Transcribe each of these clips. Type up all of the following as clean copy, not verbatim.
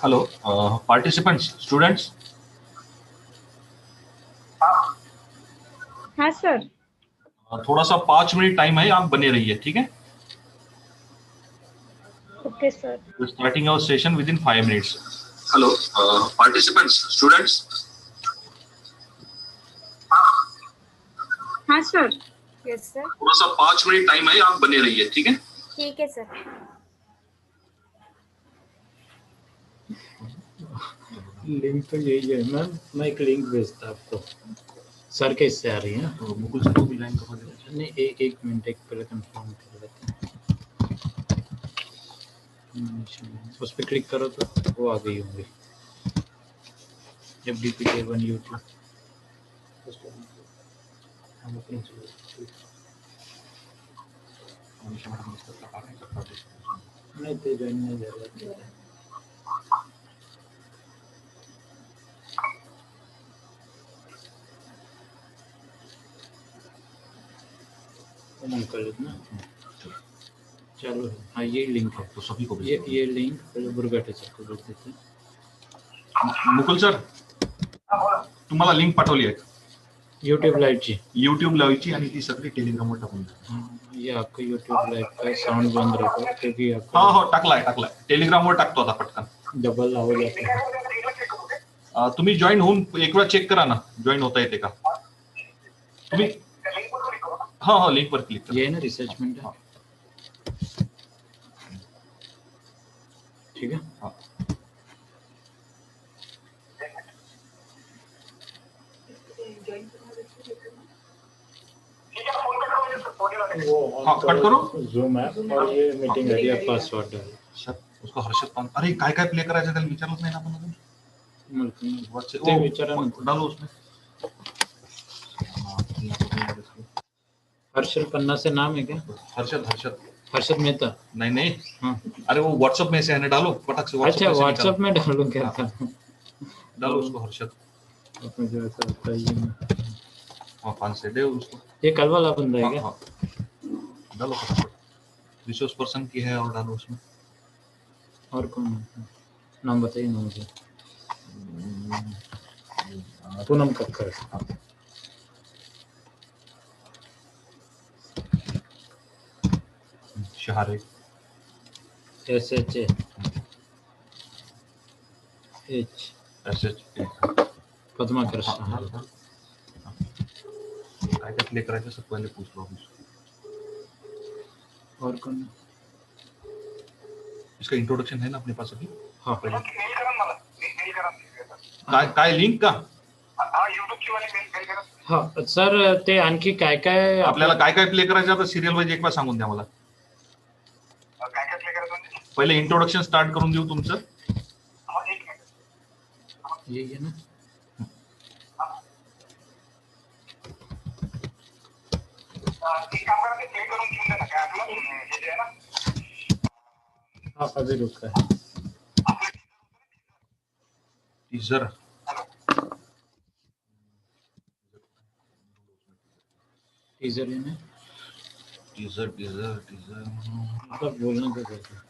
Hello participants students. हाँ sir. थोड़ा सा 5 मिनट टाइम है, आप बने रहिए, ठीक है। Okay sir. Starting our session within 5 minutes. Hello participants students. हाँ सर। Yes sir. थोड़ा सा 5 मिनट टाइम है, आप बने रहिए, ठीक है। ठीक है सर। लिंक तो यही है मैम, मैं एक लिंक भेजता आपको। सर कैसे आ रही है? मुकुल सर को भी लाइन करवा दीजिए। नहीं, एक मिनट, एक पहले कंफर्म कर लेते हैं। उस पर क्लिक करो तो वो आ गई होंगी। FDP Day1 YouTube. नहीं तो ज्वाइन नहीं कर रहा। कर लेना। चलो हाँ, ये लिंक है तो सभी को ये लिंक पहले बुरगाटे सर को भेज देते हैं। मुकुल सर तुम्हाला लिंक पाठवली आहे यूट्यूब लाईव्हची। यूट्यूब लाईव्हची आणि ती सगळी टेलिग्रामवर टाकून द्या। ये आपका यूट्यूब लाइव का साउंड बंद रखो क्योंकि आपका हो टाकलाय टेलिग्रामवर टाकतो आता पटकन। डबल आवाज येतो। तुम्ही जॉईन होऊन एक वेळा चेक करा ना, जॉईन होता येते का तुम्ही। हाँ लिंक पर क्लिक ये है ना रिसर्चमेंट। हाँ ठीक है। हाँ हाँ कट करो। Zoom ऐप और ये मीटिंग आईडी और पासवर्ड डालो। सर उसको हर्षद पान, अरे काय काय प्ले करायचं त्याला विचारलंच नाही ना आपण अजून। ते विचारा ना। डालो उसमें। हर्षद पन्ना से नाम है क्या? हर्षद हर्षद मेहता। नहीं हाँ। अरे वो व्हाट्सएप में से है ना, डालो फटाक से। अच्छा व्हाट्सएप में डालूं क्या था? डालो उसको हर्षद। मुझे ऐसा बताइए। हाँ 5 से दे उसको। ये कल वाला बंदा है क्या? हाँ डालो फटाफट। रिसोर्स पर्सन की है और डालो उसमें। और कौन है? नाम बताइए ना मुझे। पूनम कक्कर। शहारे SHAH पद्मा कृष्ण। काय काय प्ले करायचं सब पहले पूछ लो। और कौन? इसका इंट्रोडक्शन है ना अपने पास अभी। हाँ पहले काय लिंक का? हाँ सर, ते आणखी काय काय आपल्याला काय काय प्ले करायचं आता सिरियल वाईज एक बार सांगून द्या मला। पहिले इंट्रोडक्शन स्टार्ट करून देऊ तुमचं। ये ना। हाँ अभी रुका है। टीजर टीजर है ना। टीजर मतलब बोलना क्या कहते हैं।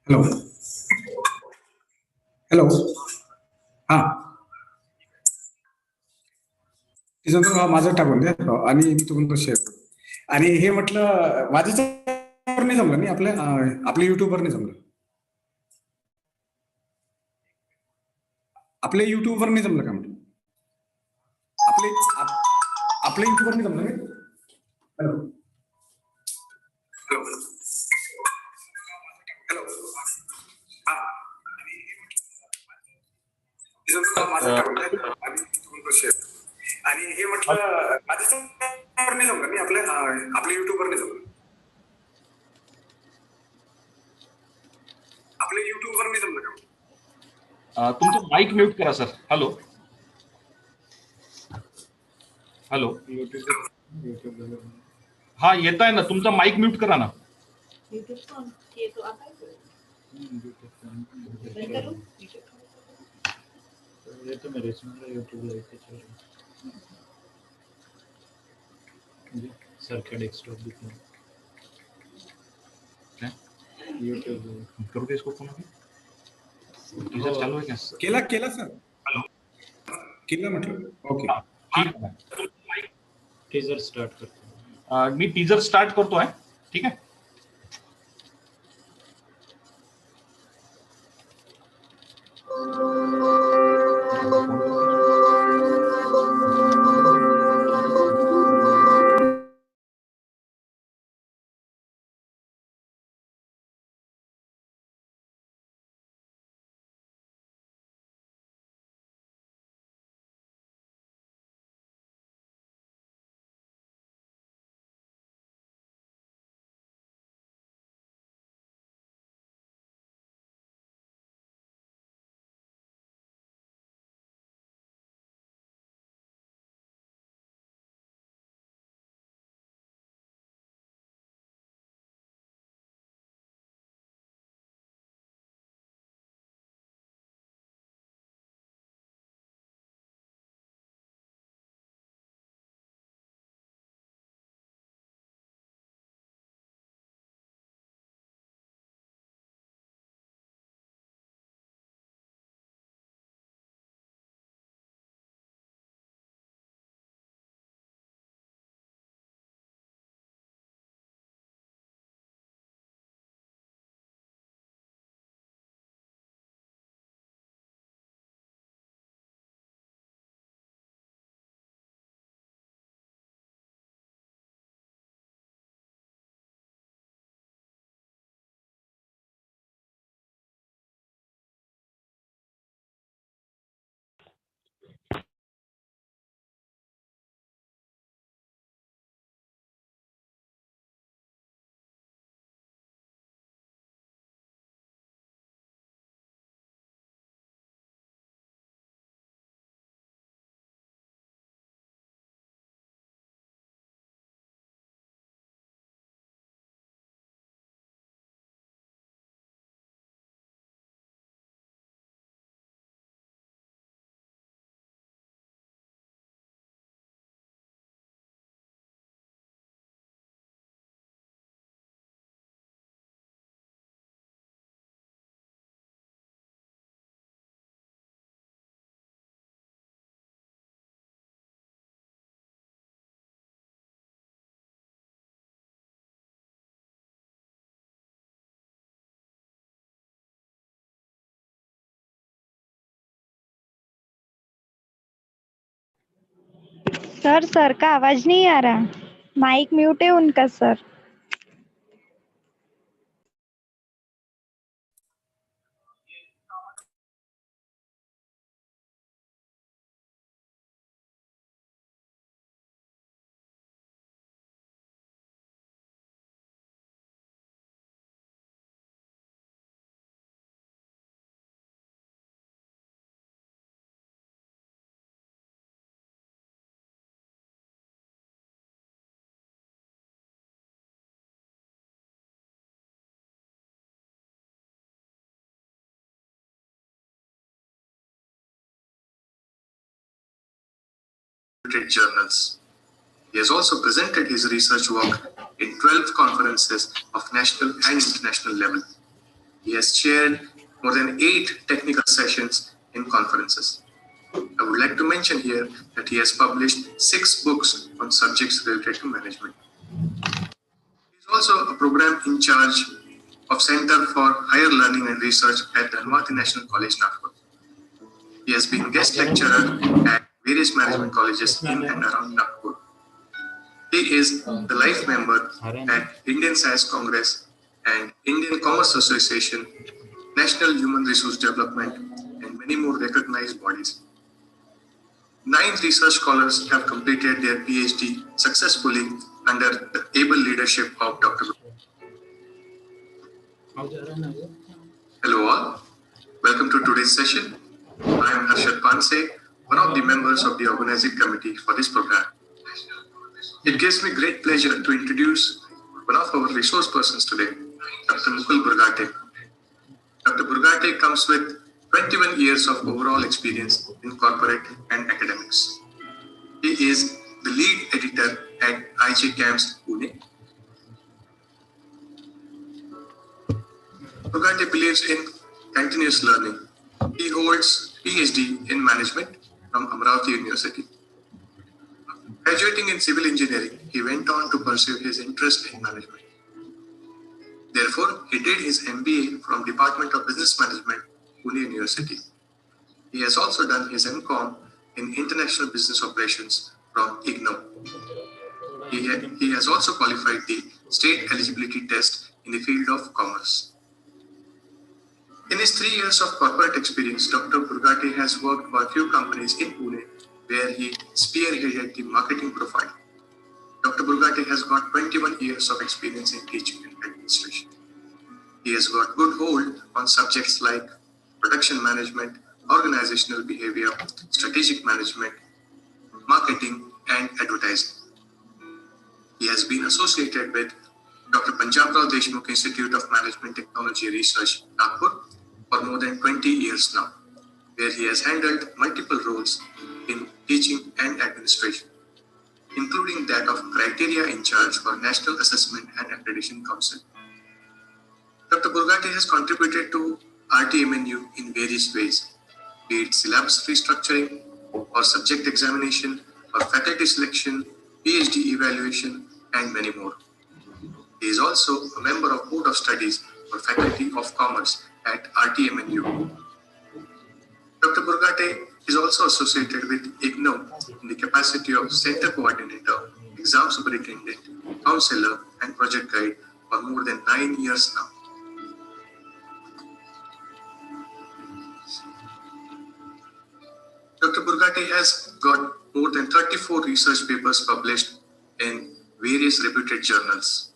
हॅलो हॅलो हां त्याच्यानंतर माझं टाकून द्या आणि मी तुम्हाला शेअर करतो. आणि हे म्हटलं माझं नाही जमलं नाही आपल्या आपल्या युट्यूबवर नाही जमलं. आपल्या युट्यूबवर नाही जमलं का म्हटलं? आपल्या युट्यूबवर नाही जमलं का? हॅलो हॅलो हॅलो आणि हे म्हटलं माझ्या नाही जमलं मी आपल्या युट्यूबवर नाही जमलं. आपल्या युट्यूबवर नाही जमलं का? तुमचं माईक म्यूट करा सर. Hello hello. युट्यूब हा येत आहे ना, तुमचा माईक म्यूट करा ना. येतो मेरे इसमें यूट्यूब सारखा डेस्कटॉप दिखना यूट्यूब करू दे इसको फोन अभी. टीजर चालू आहे क्या? केला सर. हॅलो केलं म्हटलं. ओके ठीक आहे. टीजर स्टार्ट करतो. मी टीजर स्टार्ट करतोय. ठीक आहे. सर का आवाज नहीं आ रहा. माइक म्यूट है उनका sir. Journals. He has also presented his research work in 12 conferences of national and international level. He has chaired more than 8 technical sessions in conferences. I would like to mention here that he has published 6 books on subjects related to management. He is also a program in charge of Center for Higher Learning and Research at the Almaty National College, Nagpur. He has been guest lecturer at various management colleges in and around Nagpur. He is the life member at Indian Science Congress and Indian Commerce Association, National Human Resource Development, and many more recognized bodies. 9 research scholars have completed their PhD successfully under the able leadership of Dr. Hello all, welcome to today's session. I am Harshad Panse, one of the members of the organizing committee for this program. It gives me great pleasure to introduce one of our resource persons today, Dr. Mukul Burgate. Dr. Burgate comes with 21 years of overall experience in corporate and academics. He is the lead editor at IJ Camps, Pune. Burgate believes in continuous learning. He holds PhD in management from Amravati University. Graduating in civil engineering, he went on to pursue his interest in management. Therefore, he did his MBA from Department of Business Management, Pune University. He has also done his MCom in International Business Operations from IGNOU. He has also qualified the state eligibility test in the field of commerce. In his 3 years of corporate experience, Dr. Burgate has worked for a few companies in Pune where he spearheaded the marketing profile. Dr. Burgate has got 21 years of experience in teaching and administration. He has got good hold on subjects like production management, organizational behavior, strategic management, marketing, and advertising. He has been associated with Dr. Panjabrao Deshmukh Institute of Management Technology Research, Nagpur, for more than 20 years now, where he has handled multiple roles in teaching and administration, including that of criteria in charge for National Assessment and Accreditation Council. Dr. Burgate has contributed to RTMNU in various ways, be it syllabus restructuring, or subject examination, or faculty selection, PhD evaluation, and many more. He is also a member of Board of Studies for Faculty of Commerce at RTMNU. Dr. Burgate is also associated with IGNOU in the capacity of Center Coordinator, Exam Superintendent, Counselor, and Project Guide for more than 9 years now. Dr. Burgate has got more than 34 research papers published in various reputed journals.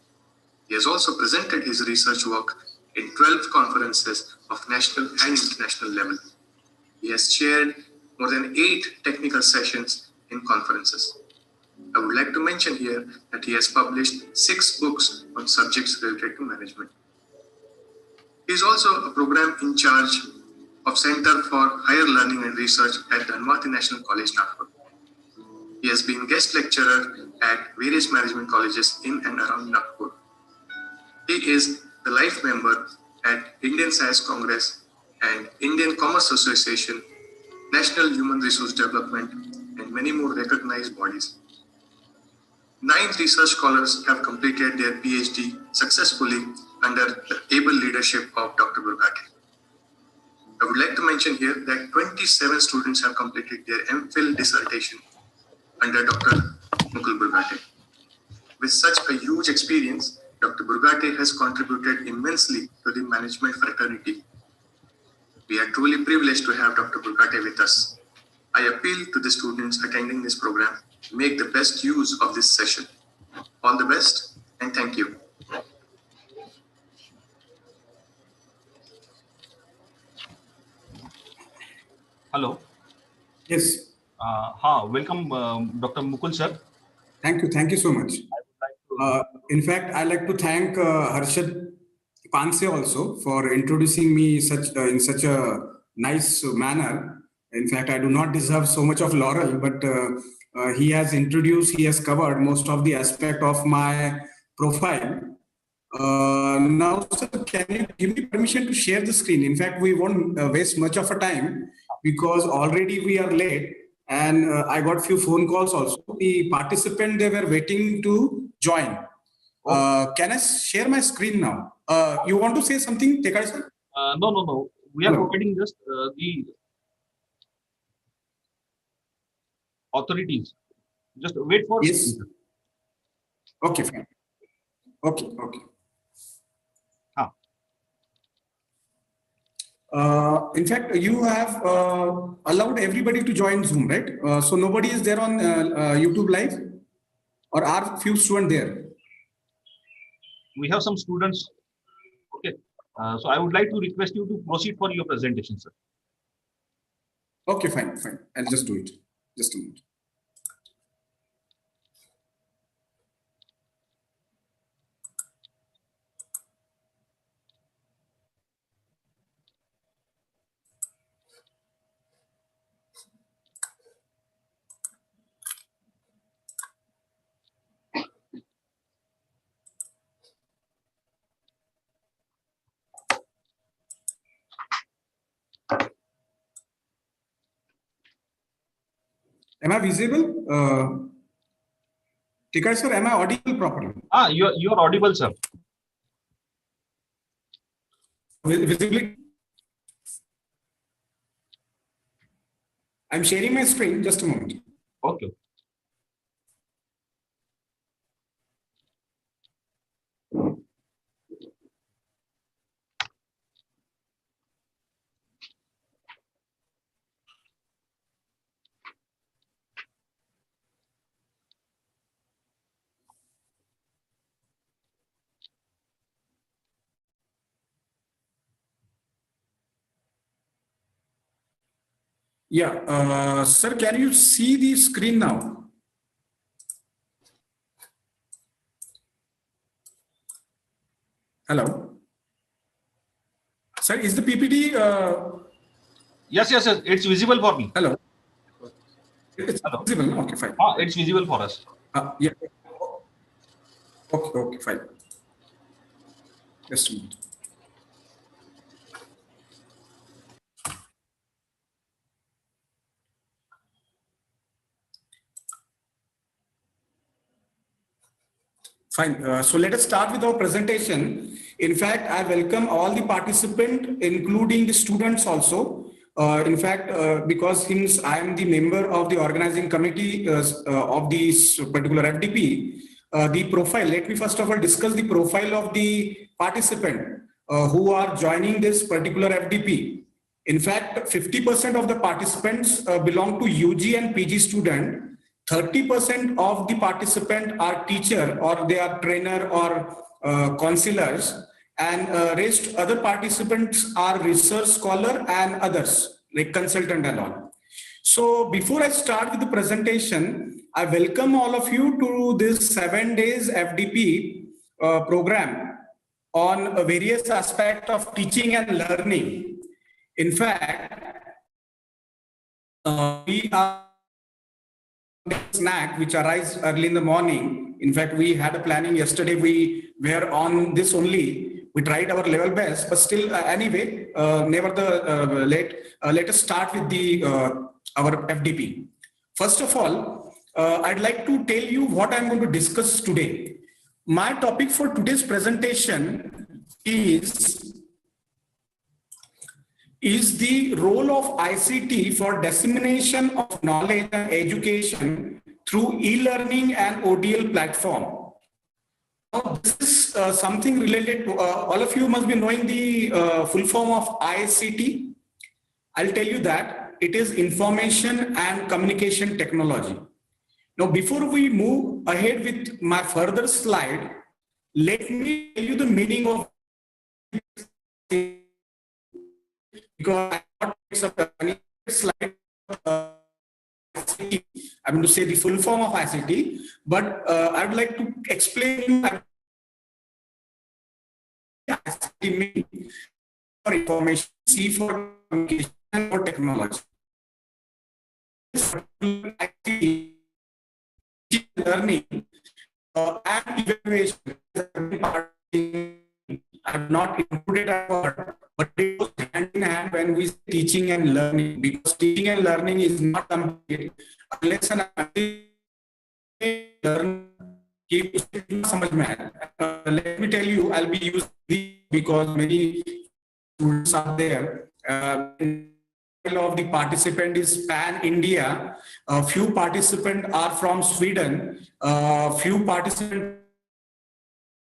He has also presented his research work in 12 conferences of national and international level. He has chaired more than 8 technical sessions in conferences. I would like to mention here that he has published 6 books on subjects related to management. He is also a program in charge of Center for Higher Learning and Research at Dhanwati National College, Nagpur. He has been guest lecturer at various management colleges in and around Nagpur. He is the life member at Indian Science Congress and Indian Commerce Association, National Human Resource Development, and many more recognized bodies. 9 research scholars have completed their PhD successfully under the able leadership of Dr. Burgate. I would like to mention here that 27 students have completed their MPhil dissertation under Dr. Mukul Burgate. With such a huge experience, Dr. Burgate has contributed immensely to the management fraternity. We are truly privileged to have Dr. Burgate with us. I appeal to the students attending this program to make the best use of this session. All the best and thank you. Hello. Yes. Welcome, Dr. Mukul sir. Thank you so much. In fact, I'd like to thank Harshad Panse also for introducing me in such a nice manner. In fact, I do not deserve so much of laurel, but he has covered most of the aspect of my profile. Now, sir, can you give me permission to share the screen? In fact, we won't waste much of a time because already we are late and I got few phone calls also. The participant, they were waiting to join. Can I share my screen now? You want to say something, Tekad sir? No. We are providing just the authorities. Just wait for. Yes. Okay, fine. Okay. In fact, you have allowed everybody to join Zoom, right? So nobody is there on YouTube Live, or are few students there? We have some students. Okay. So I would like to request you to proceed for your presentation, sir. Okay, fine. I'll just do it. Just a minute. Am I visible? Tikai sir, am I audible properly? You are audible, sir. Visibility. I'm sharing my screen. Just a moment. Okay. Yeah, sir, can you see the screen now? Hello. Sir, is the PPT? Yes. It's visible for me. Hello. It's Hello. visible. Okay, fine. It's visible for us. Yeah. Okay, fine. Just a minute. Fine. So let us start with our presentation. In fact, I welcome all the participants, including the students also. In fact, because since I am the member of the organizing committee of this particular FDP, the profile, let me first of all discuss the profile of the participant who are joining this particular FDP. In fact, 50% of the participants belong to UG and PG student. 30% of the participants are teacher, or they are trainer or counselors, and rest other participants are research scholar and others like consultant and all. So before I start with the presentation, I welcome all of you to this 7 days FDP program on various aspects of teaching and learning. In fact, we are snack which arrives early in the morning. In fact, we had a planning yesterday. We were on this only. We tried our level best, but still, anyway, never the late. Let us start with the our FDP. First of all, I'd like to tell you what I'm going to discuss today. My topic for today's presentation is the role of ICT for dissemination of knowledge and education through e-learning and ODL platform. Now, this is something related to, all of you must be knowing the full form of ICT. I'll tell you that it is information and communication technology. Now, before we move ahead with my further slide, let me tell you the meaning of because it's a slide. I'm going to say the full form of ICT, but I would like to explain you ICT means for information, C for communication, and for technology. ICT, learning and evaluation. I have not included a word, but it goes hand in hand when we say teaching and learning, because teaching and learning is not complete unless and let me tell you, I'll be using these because many students are there. of the participant is pan-India. Few participants are from Sweden, few participants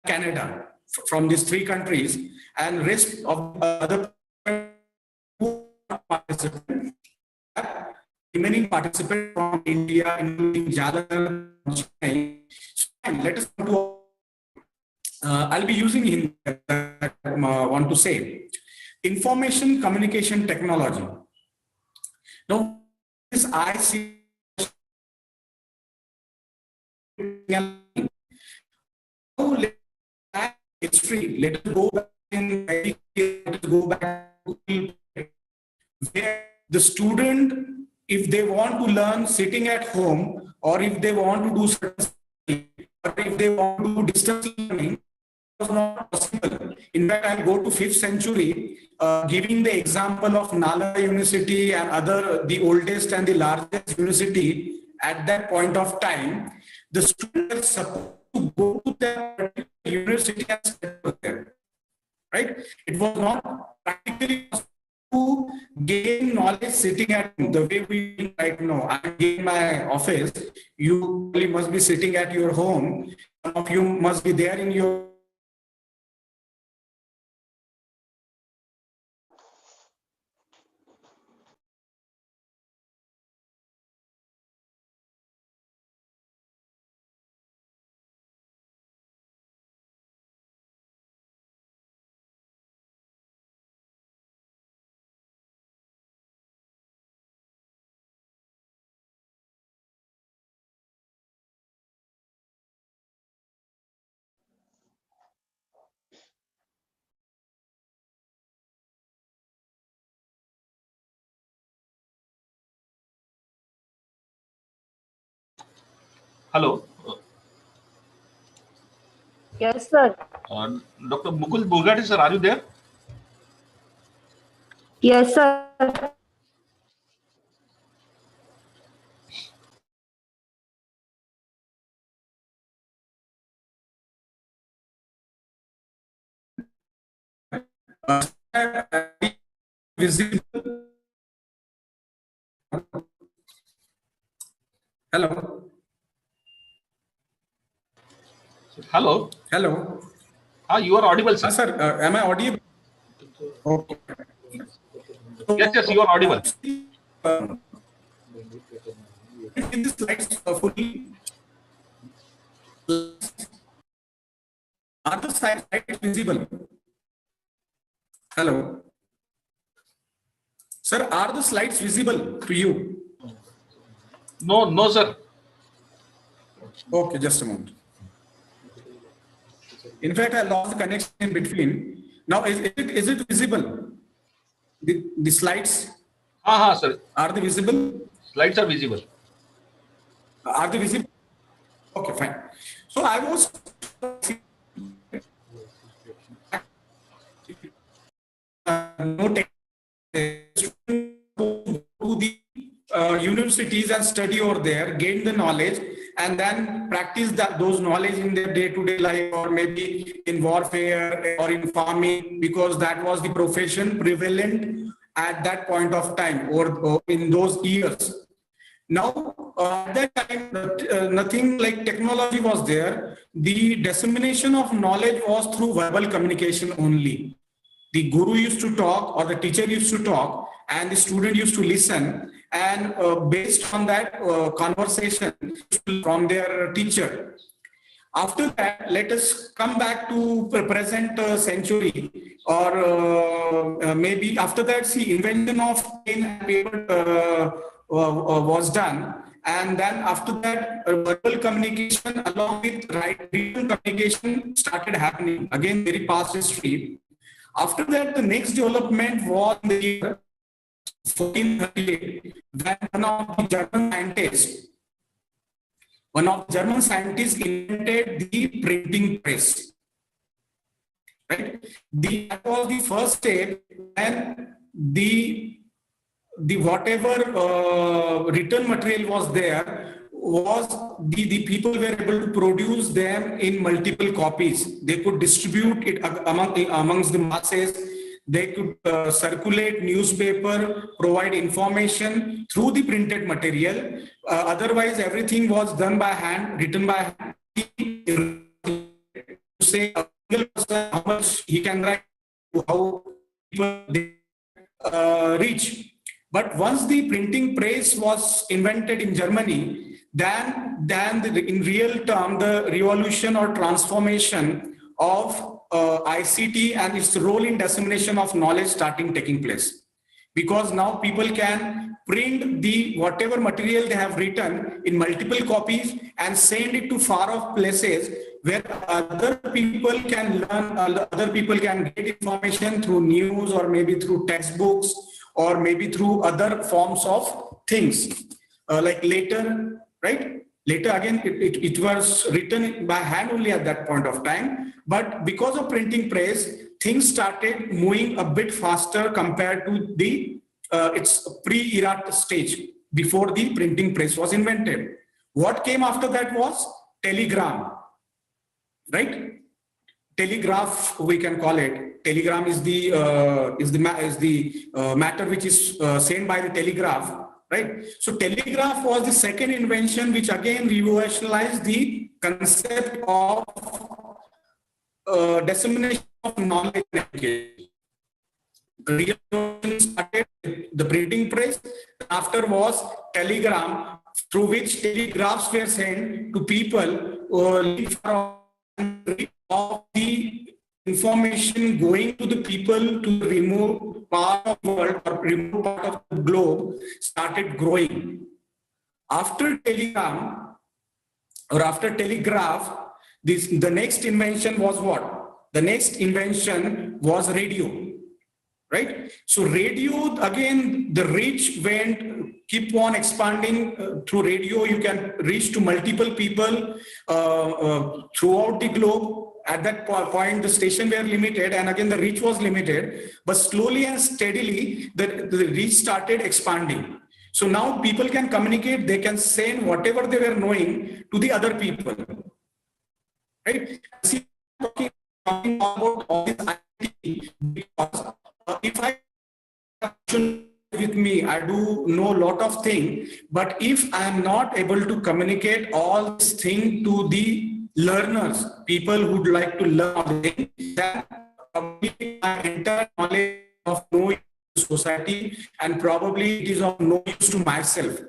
Canada, from these 3 countries, and rest of the other participants, remaining participants from India, including Jalan. Let us go to. I'll be using Hindi. Want to say information communication technology. Now, this I see. It's free. Let us go back where the student, if they want to learn sitting at home, or if they want to do something, or if they want to do distance learning, it was not possible. In fact, I'll go to 5th century, giving the example of Nalanda University and the oldest and the largest university at that point of time. The students are supposed to go to that university and study there, right? It was not practically to gain knowledge sitting at home, the way we do right now. I'm in my office. You really must be sitting at your home. Some of you must be there in your. Hello. Yes, sir. Dr. Mukul Bugati, sir, are you there? Yes, sir. Visible. Hello. Hello. Hello. You are audible, sir. Sir, am I audible? Okay. Yes, you are audible. In the slides fully. Are the slides visible? Hello. Sir, are the slides visible to you? No, sir. Okay, just a moment. In fact, I lost the connection in between. Now, is it visible? The slides? Sir. Are they visible? Slides are visible. Are they visible? Okay, fine. So I was noting to the universities and study over there, gain the knowledge, and then practice those knowledge in their day-to-day life, or maybe in warfare or in farming, because that was the profession prevalent at that point of time, or in those years. Now, at that time, nothing like technology was there. The dissemination of knowledge was through verbal communication only. The guru used to talk, or the teacher used to talk, and the student used to listen, and based on that conversation from their teacher. After that, let us come back to present century, or maybe after that, see, invention of pen and paper was done, and then after that, verbal communication along with written communication started happening. Again, very past history. After that, the next development was in the year 1438, when one of the German scientists invented the printing press. Right? That was the first step, and the whatever written material was there, was the people were able to produce them in multiple copies. They could distribute it amongst the masses. they could circulate newspaper, provide information through the printed material. Otherwise, everything was done by hand, written by hand. To say a single person how much he can write, how people they, reach. But once the printing press was invented in Germany, then in real term, the revolution or transformation of ICT and its role in dissemination of knowledge taking place. Because now people can print the whatever material they have written in multiple copies and send it to far off places where other people can learn, other people can get information through news or maybe through textbooks or maybe through other forms of things. Like later, right? Later again, it was written by hand only at that point of time. But because of printing press, things started moving a bit faster compared to the its pre-era stage before the printing press was invented. What came after that was telegram, right? Telegraph, we can call it. Telegram is the matter which is sent by the telegraph. Right. So telegraph was the second invention which again revolutionized the concept of dissemination of knowledge and education. Revolution started with the printing press. After was telegram, through which telegraphs were sent to people who live of the information going to the people to the remote part of the world or remote part of the globe started growing. After telegram or after telegraph, the next invention was what? The next invention was radio, right? So radio, again, the reach keep on expanding. Through radio, you can reach to multiple people throughout the globe. At that point, the station were limited, and again, the reach was limited. But slowly and steadily, the reach started expanding. So now people can communicate, they can send whatever they were knowing to the other people. Right? See, talking about all this IT, because if I with me, I do know a lot of things, but if I am not able to communicate all this thing to the learners, people who would like to learn, then probably my entire knowledge of no use to society, and probably it is of no use to myself.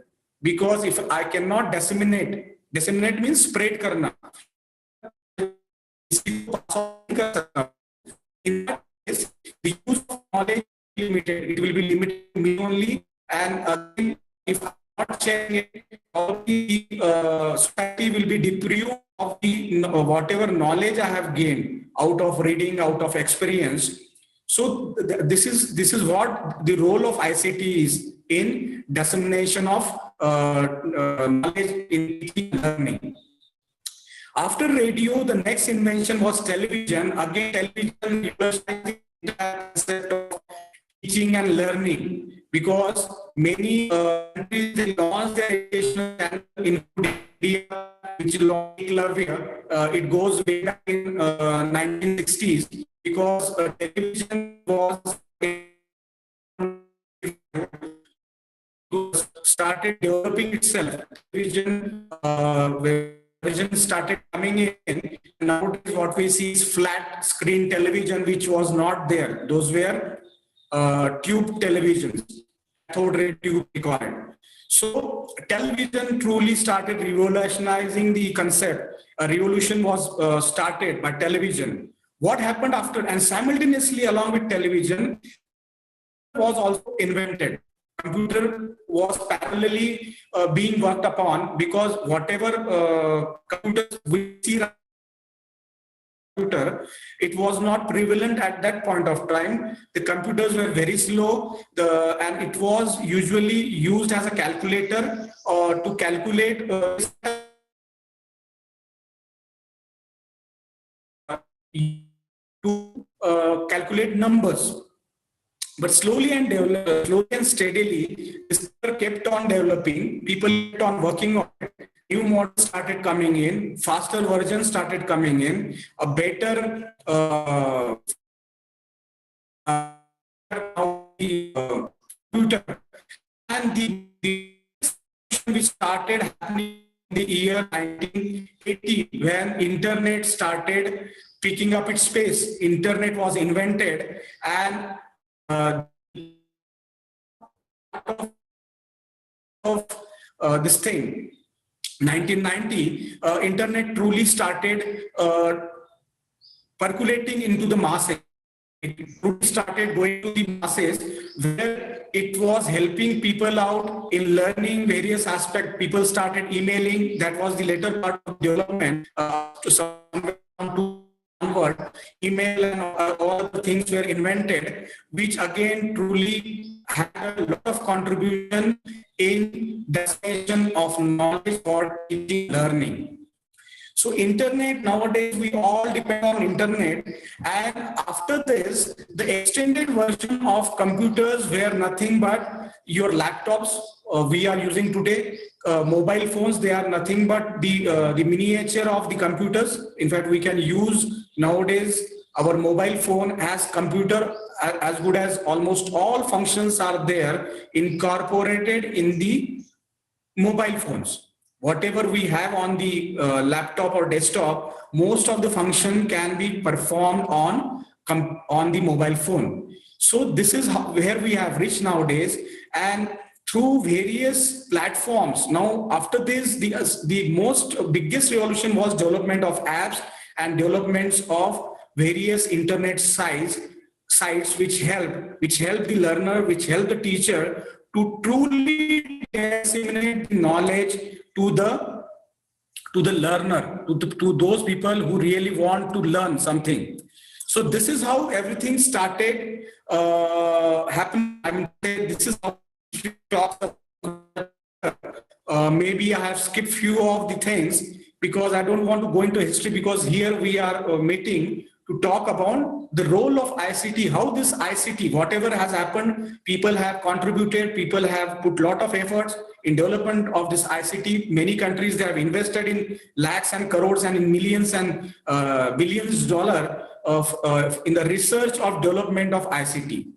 Because if I cannot disseminate means spread karna. In that case, the use of knowledge will be limited. It will be limited to me only, and if I'm not sharing it, probably society will be deprived of the whatever knowledge I have gained out of reading, out of experience. So this is what the role of ICT is in dissemination of knowledge in teaching and learning. After radio, the next invention was television. Again, television revolutionized the concept of teaching and learning, because many countries launched their educational channel, including India, which launched it goes way back in 1960s, because television was started developing itself. Television started coming in. Nowadays, what we see is flat screen television, which was not there. Those were tube televisions, cathode ray tube required. So television truly started revolutionizing the concept. A revolution was started by television. What happened after, and simultaneously along with television was also invented. Computer was parallelly being worked upon, because whatever computers we see, it was not prevalent at that point of time. The computers were very slow, and it was usually used as a calculator to calculate calculate numbers. But slowly and steadily, this kept on developing. People kept on working on it. New models started coming in. Faster versions started coming in. A better computer, and the which started happening in the year 1980 when internet started picking up its pace. Internet was invented, and this thing 1990 internet truly started percolating into the masses. It started going to the masses, where it was helping people out in learning various aspects. People started emailing. That was the later part of development. Onward, email and all the things were invented, which again truly had a lot of contribution in dissemination of knowledge for teaching learning. So internet, nowadays we all depend on internet, and after this the extended version of computers were nothing but your laptops we are using today, mobile phones. They are nothing but the miniature of the computers. In fact, we can use nowadays our mobile phone as computer, as good as almost all functions are there incorporated in the mobile phones. Whatever we have on the laptop or desktop, most of the function can be performed on the mobile phone. So this is where we have reached nowadays, and through various platforms. Now, after this, the most biggest revolution was development of apps and developments of various internet sites which help the learner, which help the teacher to truly disseminate knowledge to the learner, to those people who really want to learn something. So this is how everything started happening. I mean, this is how we talk about. Maybe I have skipped few of the things because I don't want to go into history, because here we are meeting to talk about the role of ICT, how this ICT, whatever has happened, people have contributed, people have put lot of efforts in development of this ICT. Many countries, they have invested in lakhs and crores and in millions and billions of dollars in the research of development of ICT.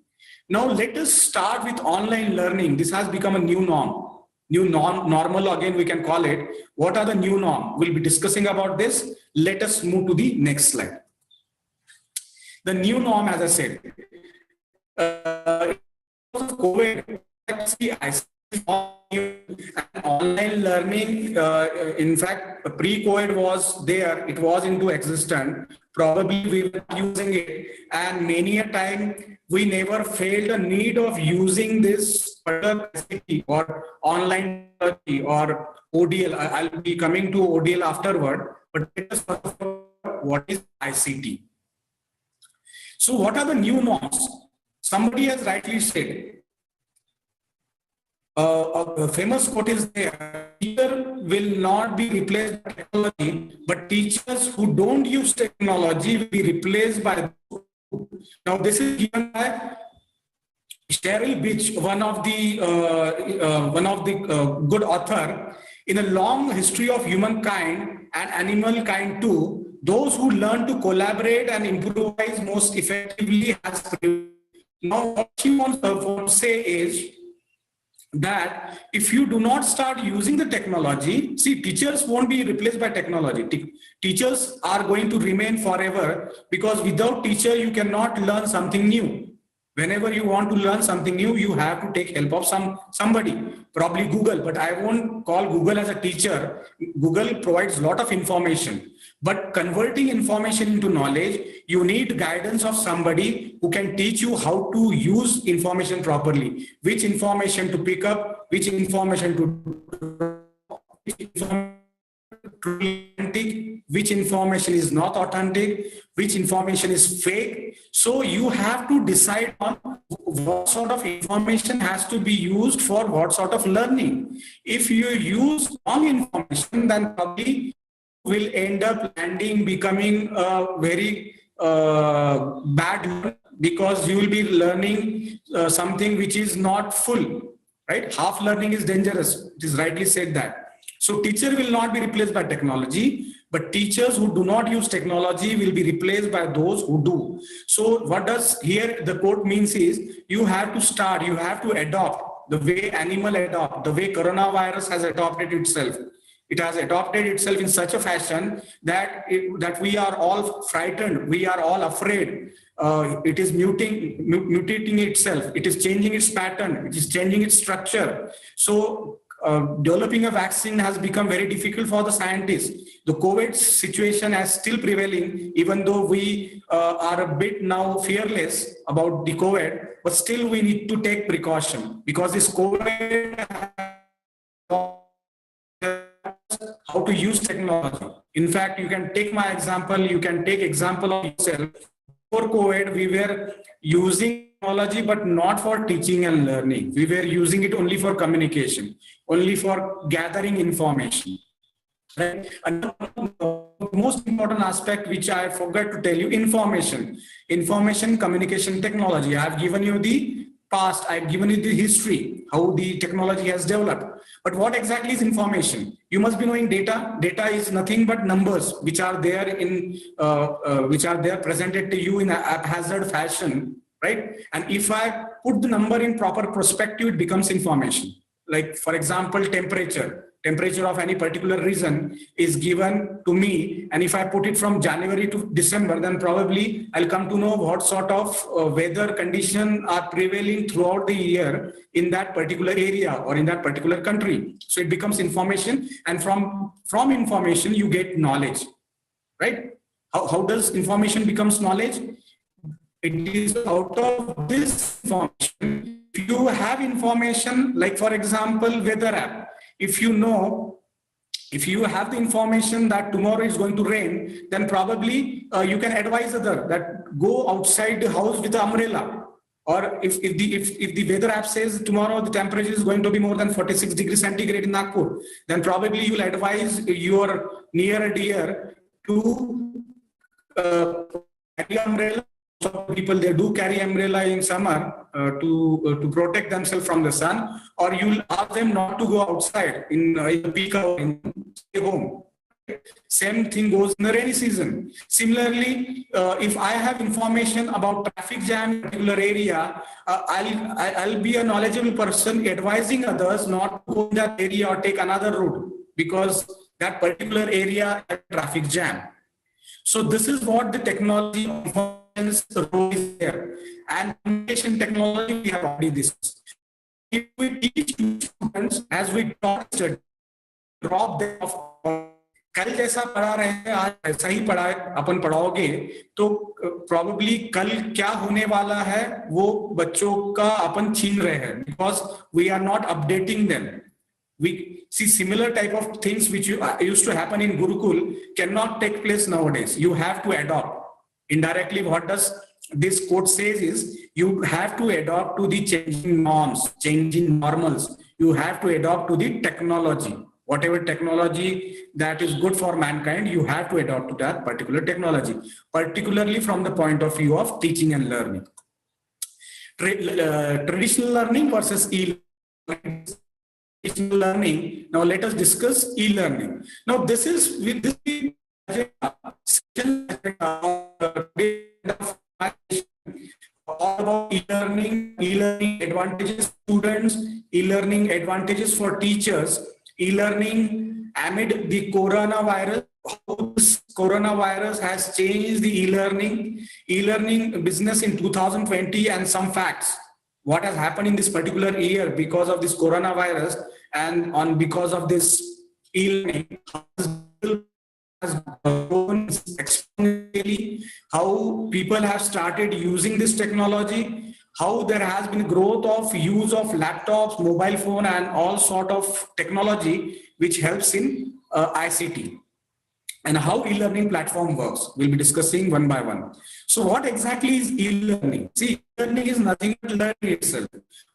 Now let us start with online learning. This has become a new norm. Normal again we can call it. What are the new norm? We'll be discussing about this. Let us move to the next slide. The new norm, as I said, COVID, online learning, in fact, pre-COVID was there, it was into existence. Probably we were using it, and many a time we never felt a need of using this particular facility or online or ODL. I'll be coming to ODL afterward, but let us talk about what is ICT. So what are the new norms? Somebody has rightly said, a famous quote is there: teacher will not be replaced by technology, but teachers who don't use technology will be replaced by. Now this is given by Cheryl Beach, one of the good author. In a long history of humankind and animal kind too, those who learn to collaborate and improvise most effectively has prevailed. Now what she wants to say is that if you do not start using the technology, see, teachers won't be replaced by technology. Teachers are going to remain forever, because without teacher you cannot learn something new. Whenever you want to learn something new, you have to take help of somebody, probably Google, but I won't call Google as a teacher. Google provides a lot of information, but converting information into knowledge, you need guidance of somebody who can teach you how to use information properly, which information to pick up, which information to authentic, which information is not authentic, which information is fake. So you have to decide on what sort of information has to be used for what sort of learning. If you use wrong information, then probably will end up becoming a very bad, because you will be learning something which is not full, right? Half learning is dangerous. It is rightly said that. So teacher will not be replaced by technology, But teachers who do not use technology will be replaced by those who do. So what does here the quote means is, you have to start, you have to adopt the way animal adopt, the way coronavirus has adopted itself. It has adopted itself in such a fashion that that we are all frightened, we are all afraid. It is mutating itself, it is changing its pattern, it is changing its structure. So developing a vaccine has become very difficult for the scientists. The COVID situation is still prevailing, even though we are a bit now fearless about the COVID, but still we need to take precaution, because this COVID, how to use technology. In fact, you can take my example, you can take example of yourself. Before COVID, we were using technology, but not for teaching and learning. We were using it only for communication, only for gathering information. Right? And the most important aspect, which I forgot to tell you, information communication technology. I have given you the past, I've given you the history, how the technology has developed. But what exactly is information? You must be knowing data. Data is nothing but numbers which are there in presented to you in a haphazard fashion, right? And if I put the number in proper perspective, it becomes information. Like, for example, temperature of any particular region is given to me, and if I put it from January to December, then probably I'll come to know what sort of weather conditions are prevailing throughout the year in that particular area or in that particular country. So it becomes information, and from information you get knowledge, right? How does information becomes knowledge? It is out of this information. If you have information, like for example, weather app, if you have the information that tomorrow is going to rain, then probably you can advise other that go outside the house with the umbrella. Or if the weather app says tomorrow the temperature is going to be more than 46 degrees centigrade in Nagpur, then probably you will advise your near and dear to carry umbrella. So people, they do carry umbrella in summer to protect themselves from the sun, or you'll ask them not to go outside in the peak hour, stay home. Same thing goes in the rainy season. Similarly, if I have information about traffic jam in a particular area, I'll be a knowledgeable person advising others not to go in that area or take another route because that particular area has traffic jam. So this is what the technology role is there. And communication technology, we have already discussed. If we teach students, as we taught, drop them off, कल जैसा पढ़ा रहे हैं आज ऐसा ही अपन पढ़ाओगे तो probably कल क्या होने वाला है वो बच्चों का अपन छीन रहे हैं, because we are not updating them. We see similar type of things which used to happen in Gurukul cannot take place nowadays. You have to adopt. Indirectly, what does this quote says is, you have to adopt to the changing norms, changing normals. You have to adopt to the technology. Whatever technology that is good for mankind, you have to adopt to that particular technology, particularly from the point of view of teaching and learning. Traditional learning versus e-learning. Now let us discuss e-learning. Now this is with this all about e-learning, e-learning advantages for students, e-learning advantages for teachers, e-learning amid the coronavirus, how this coronavirus has changed the e-learning business in 2020, and some facts. What has happened in this particular year because of this coronavirus and because of this e-learning has grown exponentially, how people have started using this technology, how there has been growth of use of laptops, mobile phone, and all sort of technology which helps in ICT, and how e-learning platform works. We'll be discussing one by one. So what exactly is e-learning? See, e-learning is nothing but learning itself,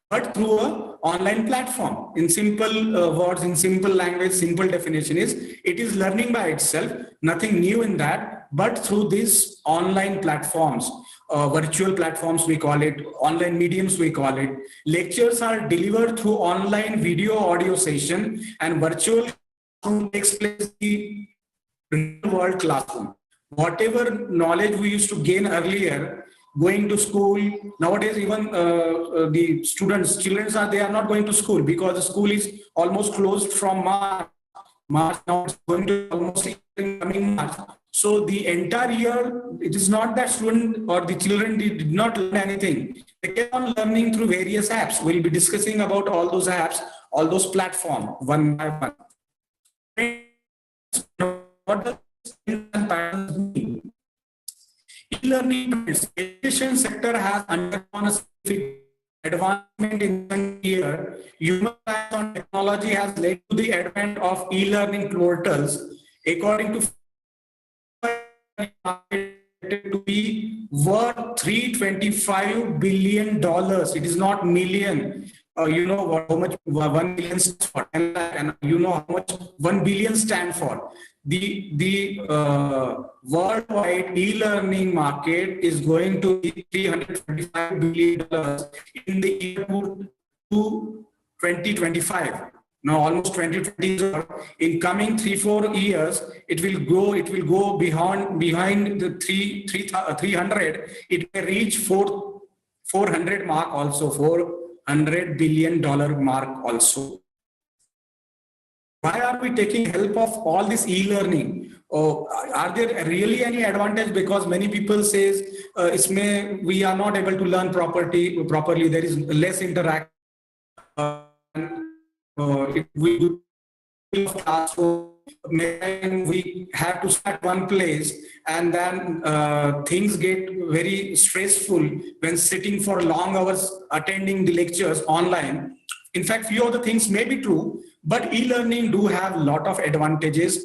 but through an online platform. In simple words, in simple language, simple definition is, it is learning by itself, nothing new in that, but through these online platforms, virtual platforms we call it, online mediums we call it. Lectures are delivered through online video audio session, and virtual takes place real world classroom. Whatever knowledge we used to gain earlier, going to school, nowadays even the students, children they are not going to school because the school is almost closed from March. March now it's going to almost in coming March. So the entire year, it is not that student or the children did not learn anything. They kept on learning through various apps. We'll be discussing about all those apps, all those platforms one by one. What does patterns mean? E-learning trends. Education sector has undergone a significant advancement in one year. Human science on technology has led to the advent of e-learning portals. According to to be worth $325 billion. It is not million. You know how much 1 million stands for, and you know how much 1 billion stand for. The worldwide e-learning market is going to be $325 billion in the year to 2025. Now almost 2020. In coming 3-4 years, it will go behind the 300. It may reach 400 mark also, $400 billion mark also. Why are we taking help of all this e-learning? Are there really any advantage? Because many people says we are not able to learn properly. There is less interaction. If we do classroom, we have to start one place, and then things get very stressful when sitting for long hours attending the lectures online. In fact, few of the things may be true, but e-learning do have a lot of advantages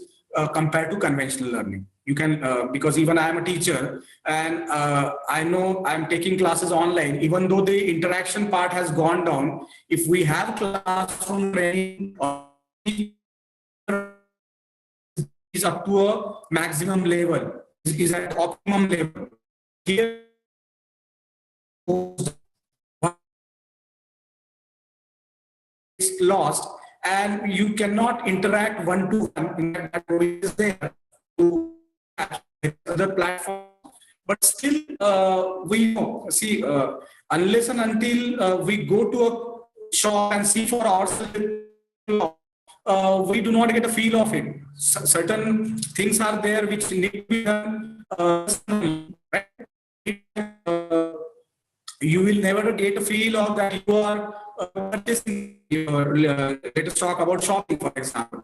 compared to conventional learning. You can, because even I am a teacher and I know I'm taking classes online, even though the interaction part has gone down, if we have classroom training is up to a maximum level, is at optimum level. Here, it's lost and you cannot interact one-to-one. In fact, that is there to other platforms, but still we know, see, unless and until we go to a shop and see for ourselves, we do not get a feel of it. Certain things are there which need to be done. You will never get a feel of that you are purchasing. Let us talk about shopping, for example.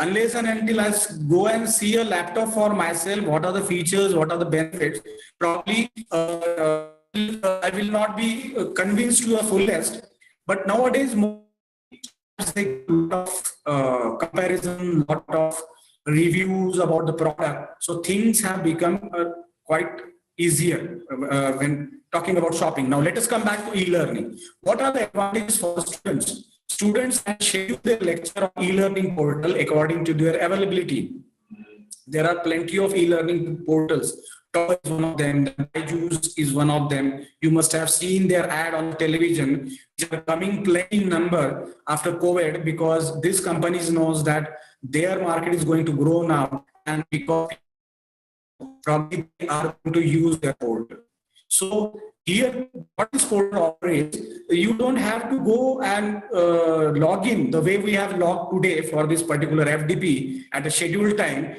Unless and until I go and see a laptop for myself, what are the features, what are the benefits, probably I will not be convinced to a fullest. But nowadays, a lot of comparison, lot of reviews about the product. So things have become quite easier when talking about shopping. Now let us come back to e-learning. What are the advantages for the students? Students can schedule their lecture on e-learning portal according to their availability. There are plenty of e-learning portals. Top is one of them. Byju's is one of them. You must have seen their ad on television. They are coming plenty number after COVID because these companies knows that their market is going to grow now, and because probably they are going to use their portal. So here, what this portal operates, you don't have to go and log in the way we have logged today for this particular FDP at a scheduled time.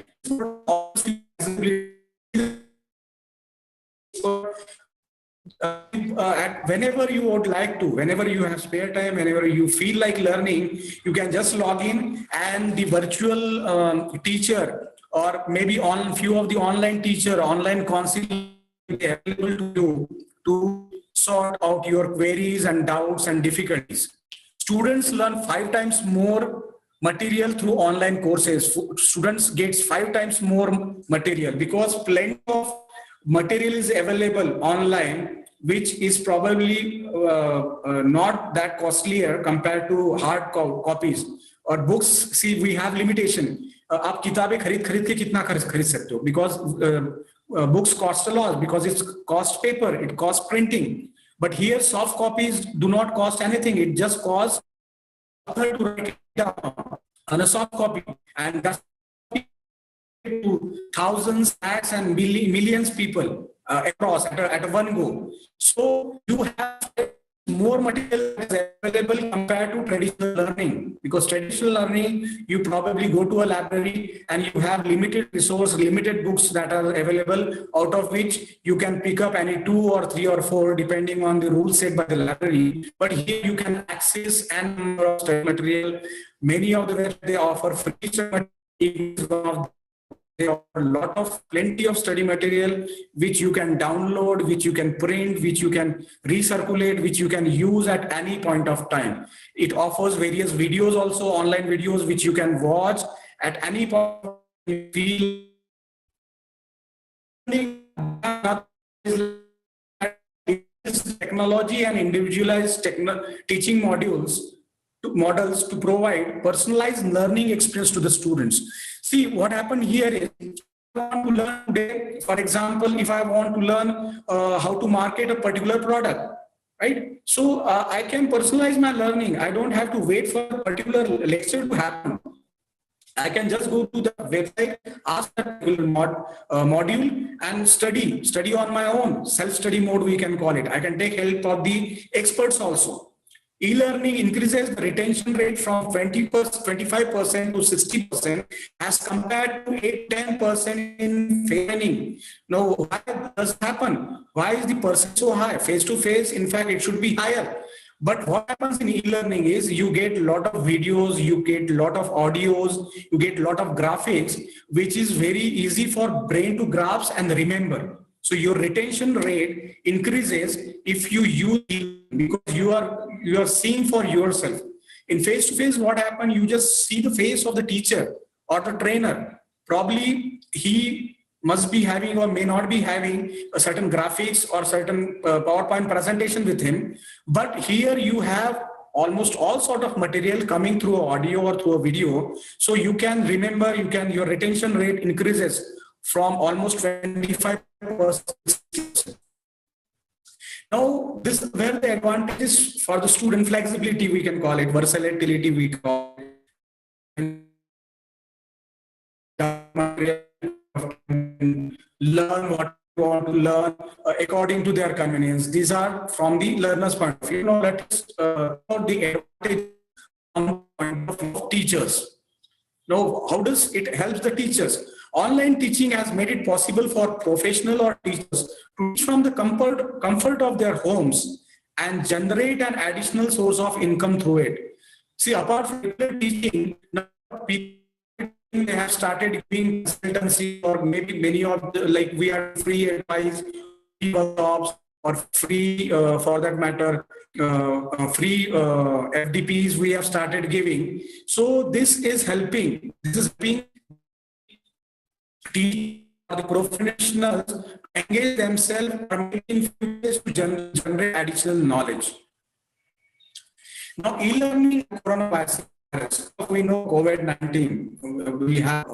Whenever you would like to, whenever you have spare time, whenever you feel like learning, you can just log in, and the virtual teacher or maybe on few of the online teacher, online counselor available to you to sort out your queries and doubts and difficulties. Students learn 5 times more material through online courses. Students gets 5 times more material because plenty of material is available online, which is probably not that costlier compared to hard copies or books. See, we have limitation. आप किताबें खरीद के कितना खरीद सकते हो? Because books cost a lot, because it's cost paper, it costs printing. But here soft copies do not cost anything. It just costs to write it down on a soft copy, and that's to thousands, lakhs, and millions people across at one go. So you have more material is available compared to traditional learning, because traditional learning, you probably go to a library and you have limited resource, limited books that are available, out of which you can pick up any 2 or 3 or 4 depending on the rules set by the library. But here you can access n number of study material. Many of the websites they offer free study material. There are a lot of plenty of study material which you can download, which you can print, which you can recirculate, which you can use at any point of time. It offers various videos also, online videos, which you can watch at any point. Feel technology and individualized teaching models to provide personalized learning experience to the students. See, what happened here is, I want to learn today, for example, if I want to learn how to market a particular product, right? So I can personalize my learning. I don't have to wait for a particular lecture to happen. I can just go to the website, ask that module and study on my own. Self-study mode, we can call it. I can take help of the experts also. E-learning increases the retention rate from 25% to 60% as compared to 8-10% in training. Now, why does it happen? Why is the percent so high? Face-to-face, in fact, it should be higher. But what happens in e-learning is you get a lot of videos, you get a lot of audios, you get a lot of graphics, which is very easy for brain to grasp and remember. So your retention rate increases if you use it, because you are seeing for yourself. In face-to-face, what happens? You just see the face of the teacher or the trainer. Probably he must be having or may not be having a certain graphics or certain PowerPoint presentation with him. But here you have almost all sort of material coming through audio or through a video. So you can remember, your retention rate increases from almost 25%. Now, this is where the advantages for the student: flexibility, we can call it, versatility, we call it, learn what you want to learn according to their convenience. These are from the learner's point of view. Now, let's about the advantage from the point of view of teachers. Now, how does it help the teachers? Online teaching has made it possible for professional or teachers to teach from the comfort of their homes and generate an additional source of income through it. See, apart from regular teaching, now people, they have started giving consultancy, or maybe many of the, like we are free advice, jobs, or free, for that matter, free FDPs we have started giving. So this is helping. This is being the professionals to engage themselves in ways to generate additional knowledge. Now, e-learning coronavirus, we know COVID-19. We have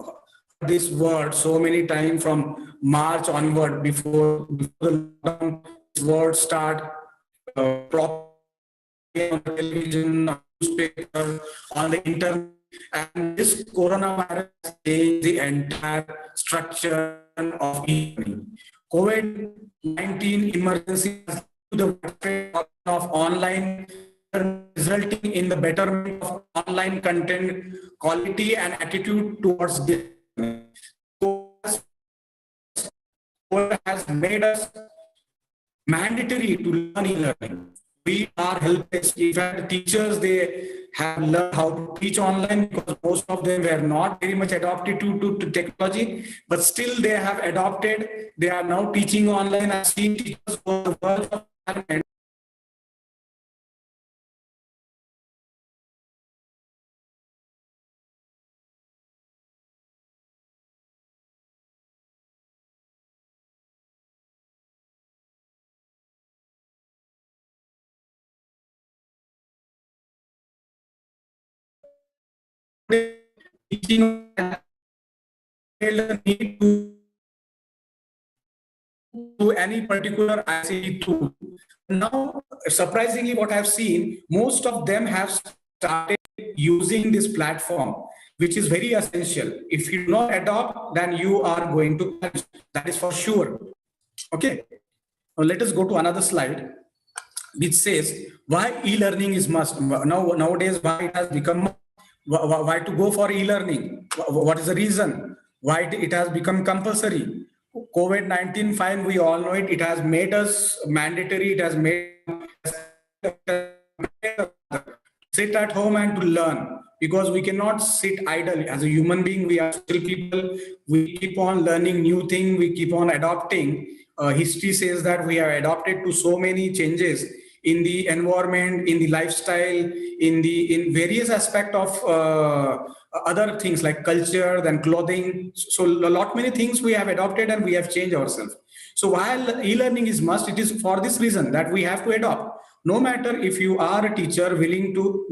this word so many times from March onward. Before the lockdown, this word start on television, on newspaper, on the internet. And this coronavirus changed the entire structure of e-learning. COVID-19 emergency has led to the of online, resulting in the betterment of online content quality and attitude towards this. COVID has made us mandatory to learn e-learning. We are helpless. In fact, teachers, they have learned how to teach online because most of them were not very much adapted to technology, but still they have adopted. They are now teaching online. I've seen teachers for the world of environment. Teaching need to any particular ICT tool. Now, surprisingly, what I've seen, most of them have started using this platform. which is very essential. If you do not adopt, then you are going to perish. That is for sure. Okay. Now let us go to another slide, which says why e-learning is must. Nowadays, why it has become, why to go for e-learning? What is the reason? Why it has become compulsory? COVID-19, fine, we all know it. It has made us mandatory. It has made sit at home and to learn, because we cannot sit idle. As a human being, we are still people. We keep on learning new things. We keep on adopting. History says that we are adopted to so many changes in the environment, in the lifestyle, in various aspects of other things like culture, then clothing. So a lot many things we have adopted and we have changed ourselves. So while e-learning is must, it is for this reason that we have to adopt. No matter if you are a teacher willing to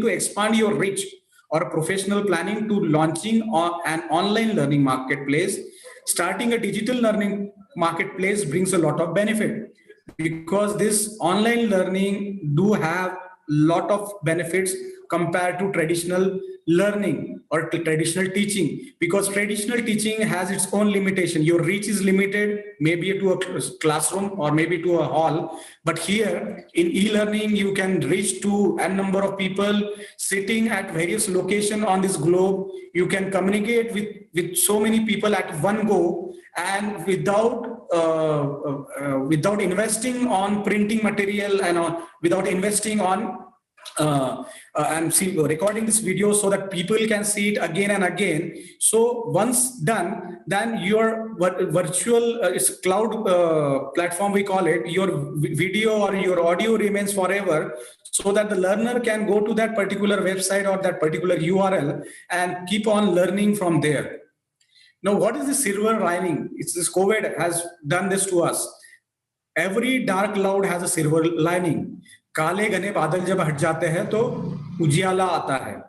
expand your reach, or professional planning to launching an online learning marketplace, starting a digital learning marketplace brings a lot of benefit, because this online learning do have lot of benefits compared to traditional learning or traditional teaching, because traditional teaching has its own limitation. Your reach is limited, maybe to a classroom or maybe to a hall. But here in e-learning, you can reach to a number of people sitting at various locations on this globe. You can communicate with so many people at one go, and without investing on printing material and without investing on recording this video so that people can see it again and again. So once done, then your virtual it's cloud platform, we call it, your video or your audio remains forever, so that the learner can go to that particular website or that particular URL and keep on learning from there. Now, what is the silver lining? It's this COVID has done this to us. Every dark cloud has a silver lining. काले घने बादल जब हट जाते हैं तो उजियाला आता है.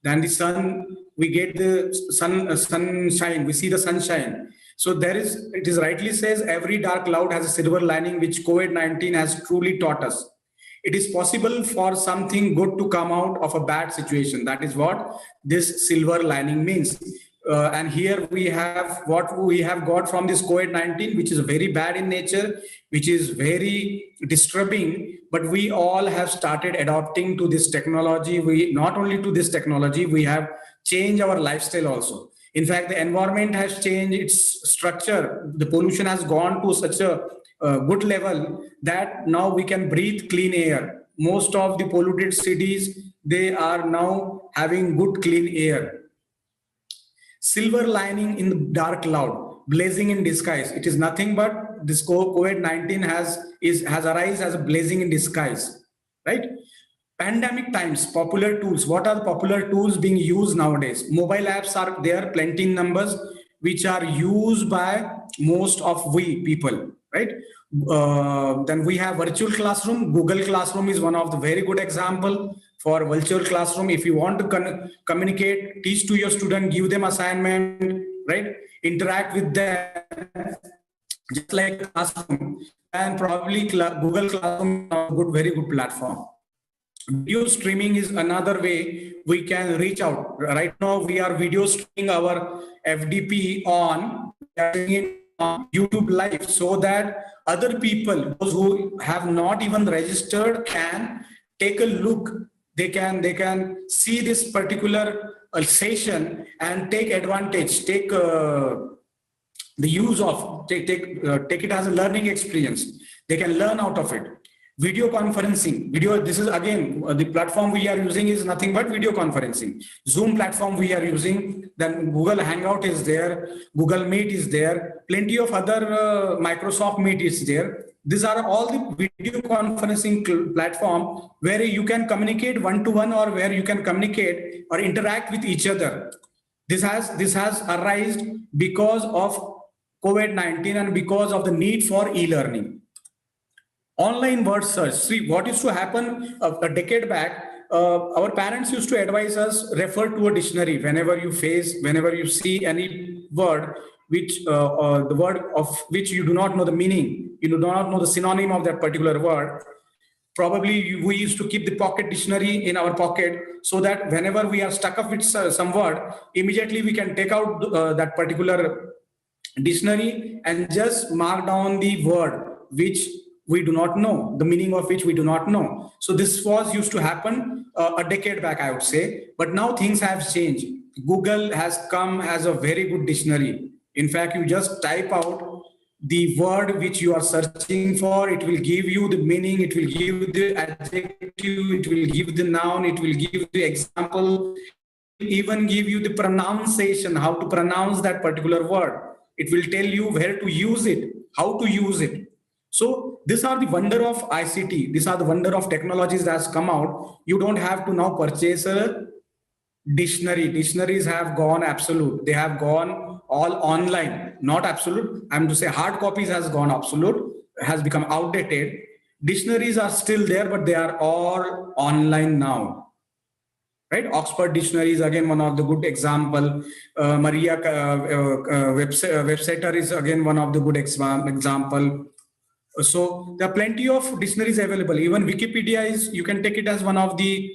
Then the sun, we get the sunshine, we see the sunshine. So it is rightly says every dark cloud has a silver lining, which COVID-19 has truly taught us. It is possible for something good to come out of a bad situation. That is what this silver lining means. And here we have what we have got from this COVID-19, which is very bad in nature, which is very disturbing, but we all have started adopting to this technology. We not only to this technology, we have changed our lifestyle also. In fact, the environment has changed its structure. The pollution has gone to such a good level that now we can breathe clean air. Most of the polluted cities, they are now having good clean air. Silver lining in the dark cloud, blazing in disguise. It is nothing but this COVID-19 has arisen as a blazing in disguise, right? Pandemic times, popular tools. What are the popular tools being used nowadays? Mobile apps are there, plenty in numbers, which are used by most of we people, right? Then we have virtual classroom. Google Classroom is one of the very good example for virtual classroom. If you want to communicate, teach to your student, give them assignment, right? Interact with them, just like classroom. And probably Google Classroom is a very good platform. Video streaming is another way we can reach out. Right now, we are video streaming our FDP on YouTube Live, so that other people, those who have not even registered, can take a look. They can see this particular session and take advantage, take the use of, take it as a learning experience. They can learn out of it. Video conferencing, this is again, the platform we are using is nothing but video conferencing. Zoom platform we are using, then Google Hangout is there, Google Meet is there, plenty of other Microsoft Meet is there. These are all the video conferencing platform where you can communicate one-to-one, or where you can communicate or interact with each other. This has arisen because of COVID-19 and because of the need for e-learning. Online word search. See, what used to happen a decade back, our parents used to advise us, refer to a dictionary whenever you see any word which the word of which you do not know the meaning, you do not know the synonym of that particular word. Probably we used to keep the pocket dictionary in our pocket so that whenever we are stuck up with some word, immediately we can take out that particular dictionary and just mark down the word which we do not know, the meaning of which we do not know. So this was used to happen a decade back, I would say. But now things have changed. Google has come as a very good dictionary. In fact, you just type out the word which you are searching for, it will give you the meaning, it will give the adjective, it will give the noun, it will give the example, even give you the pronunciation, how to pronounce that particular word. It will tell you where to use it, how to use it. So these are the wonder of ICT. These are the wonder of technologies that has come out. You don't have to now purchase a dictionary. Dictionaries have gone absolute. They have gone all online, not absolute. I'm to say hard copies has gone absolute, has become outdated. Dictionaries are still there, but they are all online now. Right? Oxford Dictionary is again one of the good example. Maria Websetter is again one of the good example. So there are plenty of dictionaries available. Even Wikipedia is, you can take it as one of the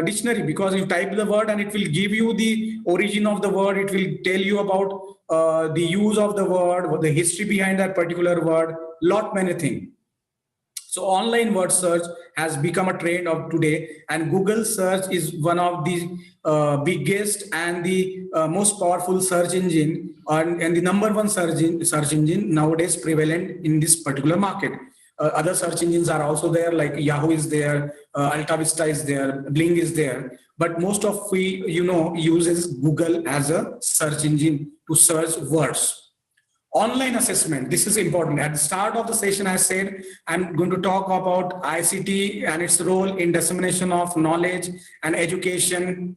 dictionary, because you type the word and it will give you the origin of the word. It will tell you about the use of the word, the history behind that particular word, lot many things. So online word search has become a trend of today, and Google search is one of the biggest and the most powerful search engine, and the number one search engine nowadays prevalent in this particular market. Other search engines are also there, like Yahoo is there, Alta Vista is there, Bling is there, but most of we uses Google as a search engine to search words. Online assessment, this is important. At the start of the session, I said I'm going to talk about ICT and its role in dissemination of knowledge and education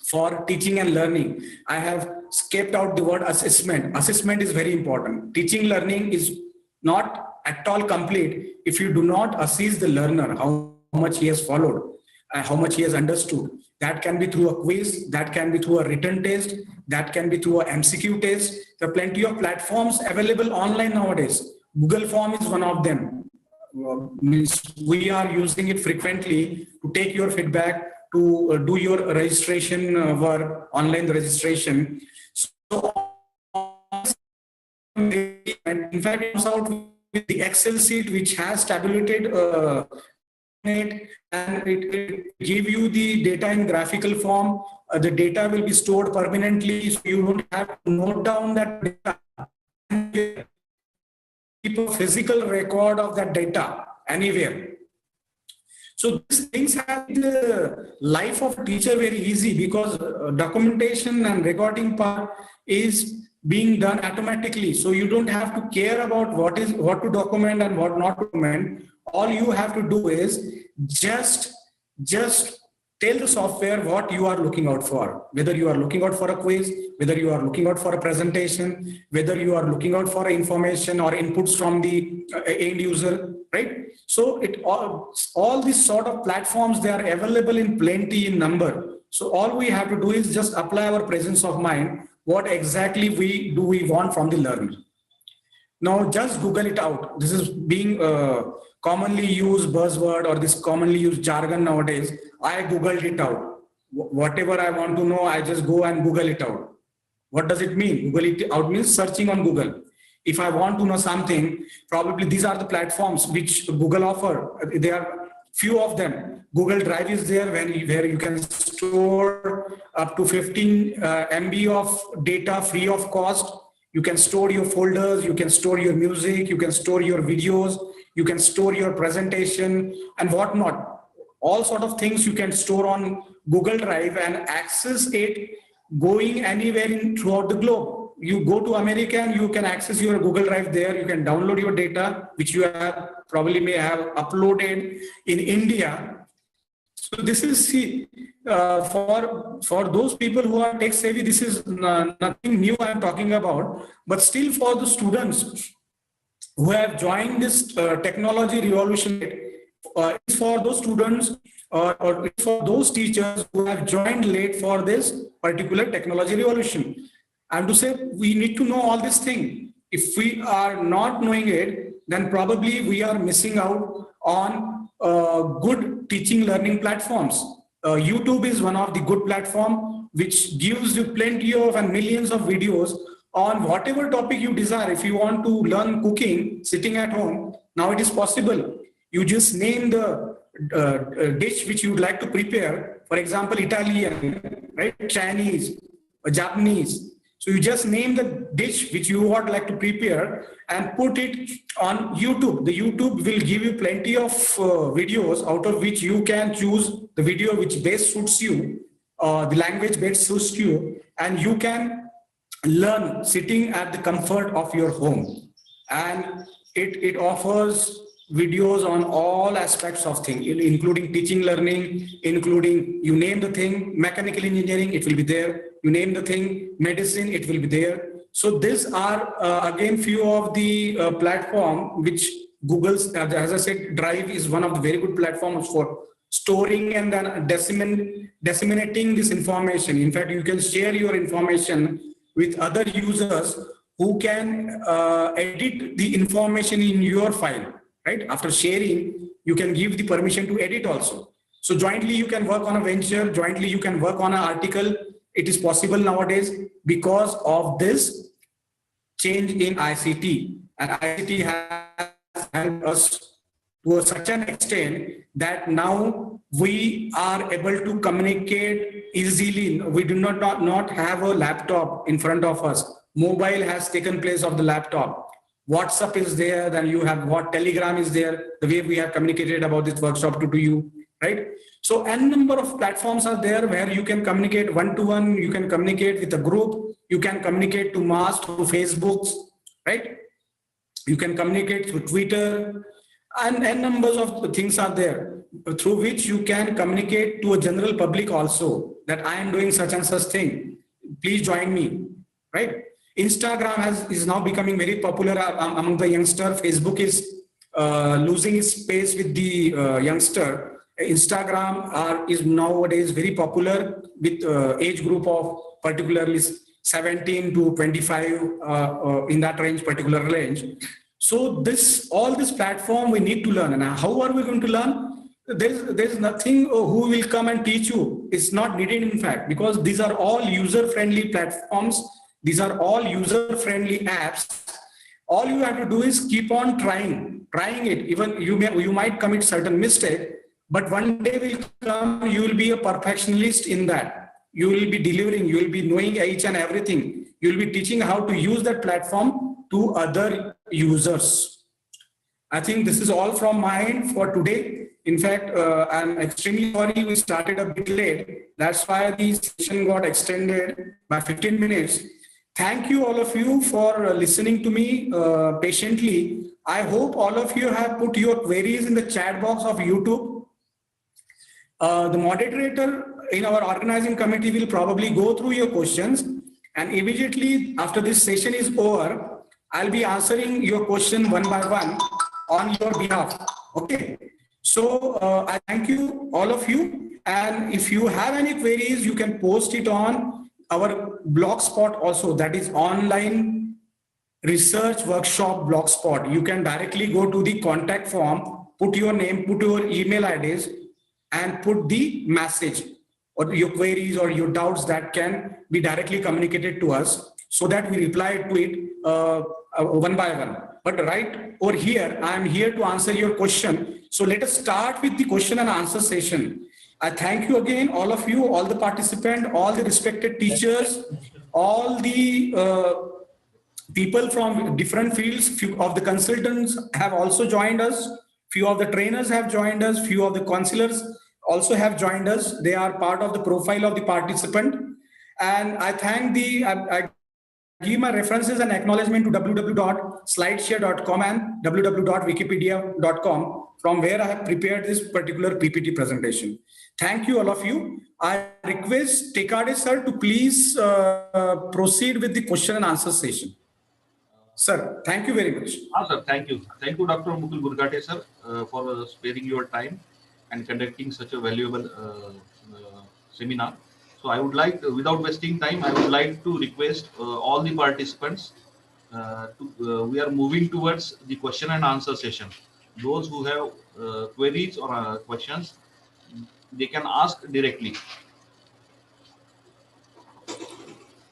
for teaching and learning. I have kept out the word assessment. Assessment is very important. Teaching learning is not at all complete if you do not assess the learner, how much he has followed, how much he has understood. That can be through a quiz, that can be through a written test, that can be through a MCQ test. There are plenty of platforms available online nowadays. Google Form is one of them. Means we are using it frequently to take your feedback, to do your registration work, online registration. So in fact, it comes out with the Excel sheet which has tabulated and it give you the data in graphical form. The data will be stored permanently, so you don't have to note down that data. Keep a physical record of that data anywhere. So these things have the life of a teacher very easy, because documentation and recording part is being done automatically. So you don't have to care about what to document and what not to document. All you have to do is just tell the software what you are looking out for, whether you are looking out for a quiz, whether you are looking out for a presentation, whether you are looking out for information or inputs from the end user, right? So all these sort of platforms, they are available in plenty in number. So all we have to do is just apply our presence of mind. What exactly we want from the learner? Now just Google it out. This is being commonly used buzzword, or this commonly used jargon nowadays. I Googled it out. Whatever I want to know, I just go and Google it out. What does it mean? Google it out means searching on Google. If I want to know something, probably these are the platforms which Google offer. There are few of them. Google Drive is there, where you can store up to 15 MB of data free of cost. You can store your folders, you can store your music, you can store your videos, you can store your presentation and whatnot. All sort of things you can store on Google Drive and access it going anywhere throughout the globe. You go to America and you can access your Google Drive there. You can download your data, which you have probably may have uploaded in India. So this is for those people who are tech savvy, this is nothing new I'm talking about, but still for the students who have joined this technology revolution, it's for those students or it's for those teachers who have joined late for this particular technology revolution. And to say we need to know all this thing. If we are not knowing it, then probably we are missing out on good teaching learning platforms. YouTube is one of the good platform which gives you plenty of and millions of videos on whatever topic you desire. If you want to learn cooking sitting at home, now it is possible. You just name the dish which you would like to prepare. For example, Italian, right? Chinese, Japanese. So you just name the dish which you would like to prepare and put it on YouTube. The YouTube will give you plenty of videos out of which you can choose the video which best suits you, the language best suits you, and you can learn sitting at the comfort of your home. And it offers videos on all aspects of things, including teaching, learning, including you name the thing, mechanical engineering, it will be there. You name the thing, medicine, it will be there. So these are again few of the platform which Google's, as I said, Drive is one of the very good platforms for storing and then disseminating this information. In fact, you can share your information with other users who can edit the information in your file. Right? After sharing, you can give the permission to edit also. So jointly you can work on a venture, jointly you can work on an article. It is possible nowadays because of this change in ICT. And ICT has helped us to such an extent that now we are able to communicate easily. We do not have a laptop in front of us. Mobile has taken place of the laptop. WhatsApp is there, then you have what Telegram is there, the way we have communicated about this workshop to you, right? So n number of platforms are there where you can communicate one-to-one, you can communicate with a group, you can communicate to mass through Facebooks, right? You can communicate through Twitter, and n numbers of things are there through which you can communicate to a general public also that I am doing such and such thing. Please join me, right? Instagram is now becoming very popular among the youngster. Facebook is losing its space with the youngster. Instagram is nowadays very popular with age group of particularly 17 to 25 in that range, particular range. So all this platform we need to learn. And how are we going to learn? There's nothing who will come and teach you. It's not needed, in fact, because these are all user-friendly platforms. These are all user-friendly apps. All you have to do is keep on trying it. Even you might commit certain mistake, but one day will come, you will be a perfectionist in that. You will be delivering, you will be knowing each and everything. You will be teaching how to use that platform to other users. I think this is all from my end for today. In fact, I'm extremely sorry we started a bit late. That's why the session got extended by 15 minutes. Thank you, all of you, for listening to me patiently. I hope all of you have put your queries in the chat box of YouTube. The moderator in our organizing committee will probably go through your questions, and immediately after this session is over, I'll be answering your question one by one on your behalf. Okay. So I thank you, all of you. And if you have any queries, you can post it on our blogspot also, that is online research workshop blogspot. You can directly go to the contact form, put your name, put your email IDs, and put the message or your queries or your doubts that can be directly communicated to us so that we reply to it one by one. But right over here, I am here to answer your question. So let us start with the question and answer session. I thank you again, all of you, all the participants, all the respected teachers, all the people from different fields. Few of the consultants have also joined us. Few of the trainers have joined us. Few of the counselors also have joined us. They are part of the profile of the participant. And I thank I give my references and acknowledgement to www.slideshare.com and www.wikipedia.com, from where I have prepared this particular PPT presentation. Thank you, all of you. I request Tekade sir to please proceed with the question and answer session. Sir, thank you very much. Sir, thank you. Thank you, Dr. Mukul Gurgate, sir, for sparing your time and conducting such a valuable seminar. So I would like, without wasting time, I would like to request all the participants we are moving towards the question and answer session. those who have queries or questions, they can ask directly.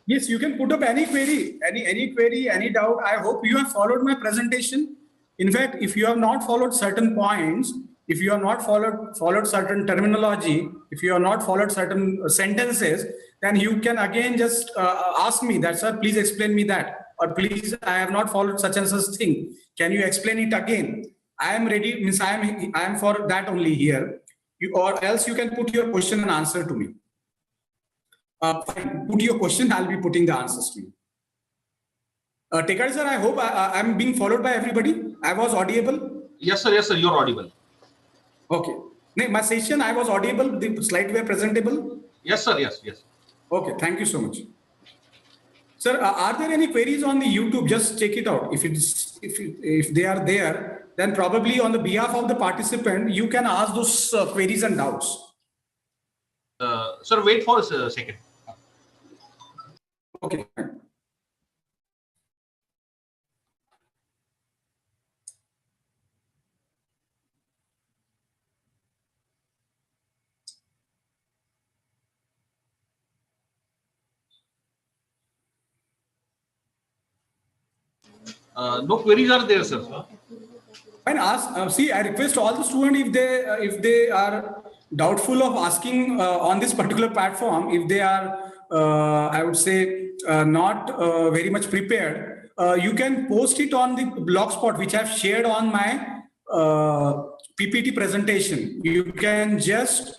Yes, you can put up any query, any query, any doubt. I hope you have followed my presentation. In fact, if you have not followed certain points, if you have not followed certain terminology, if you have not followed certain sentences, then you can again just ask me that, sir, please explain me that, or please, I have not followed such and such thing. Can you explain it again? I am ready. Means I am for that only here. Or else you can put your question and answer to me. Fine. Put your question, I'll be putting the answers to you. Tekar sir, I hope I'm being followed by everybody. I was audible. Yes, sir, you're audible. Okay. My session, I was audible. The slide were presentable. Yes, sir, yes. Okay, thank you so much. Sir, are there any queries on the YouTube? Just check it out. If they are there, then probably on the behalf of the participant, you can ask those queries and doubts. Sir, wait for a second. Okay. No queries are there, sir. And ask. See, I request all the students if they are doubtful of asking on this particular platform, if they are, I would say, not very much prepared, you can post it on the blogspot which I've shared on my PPT presentation. You can just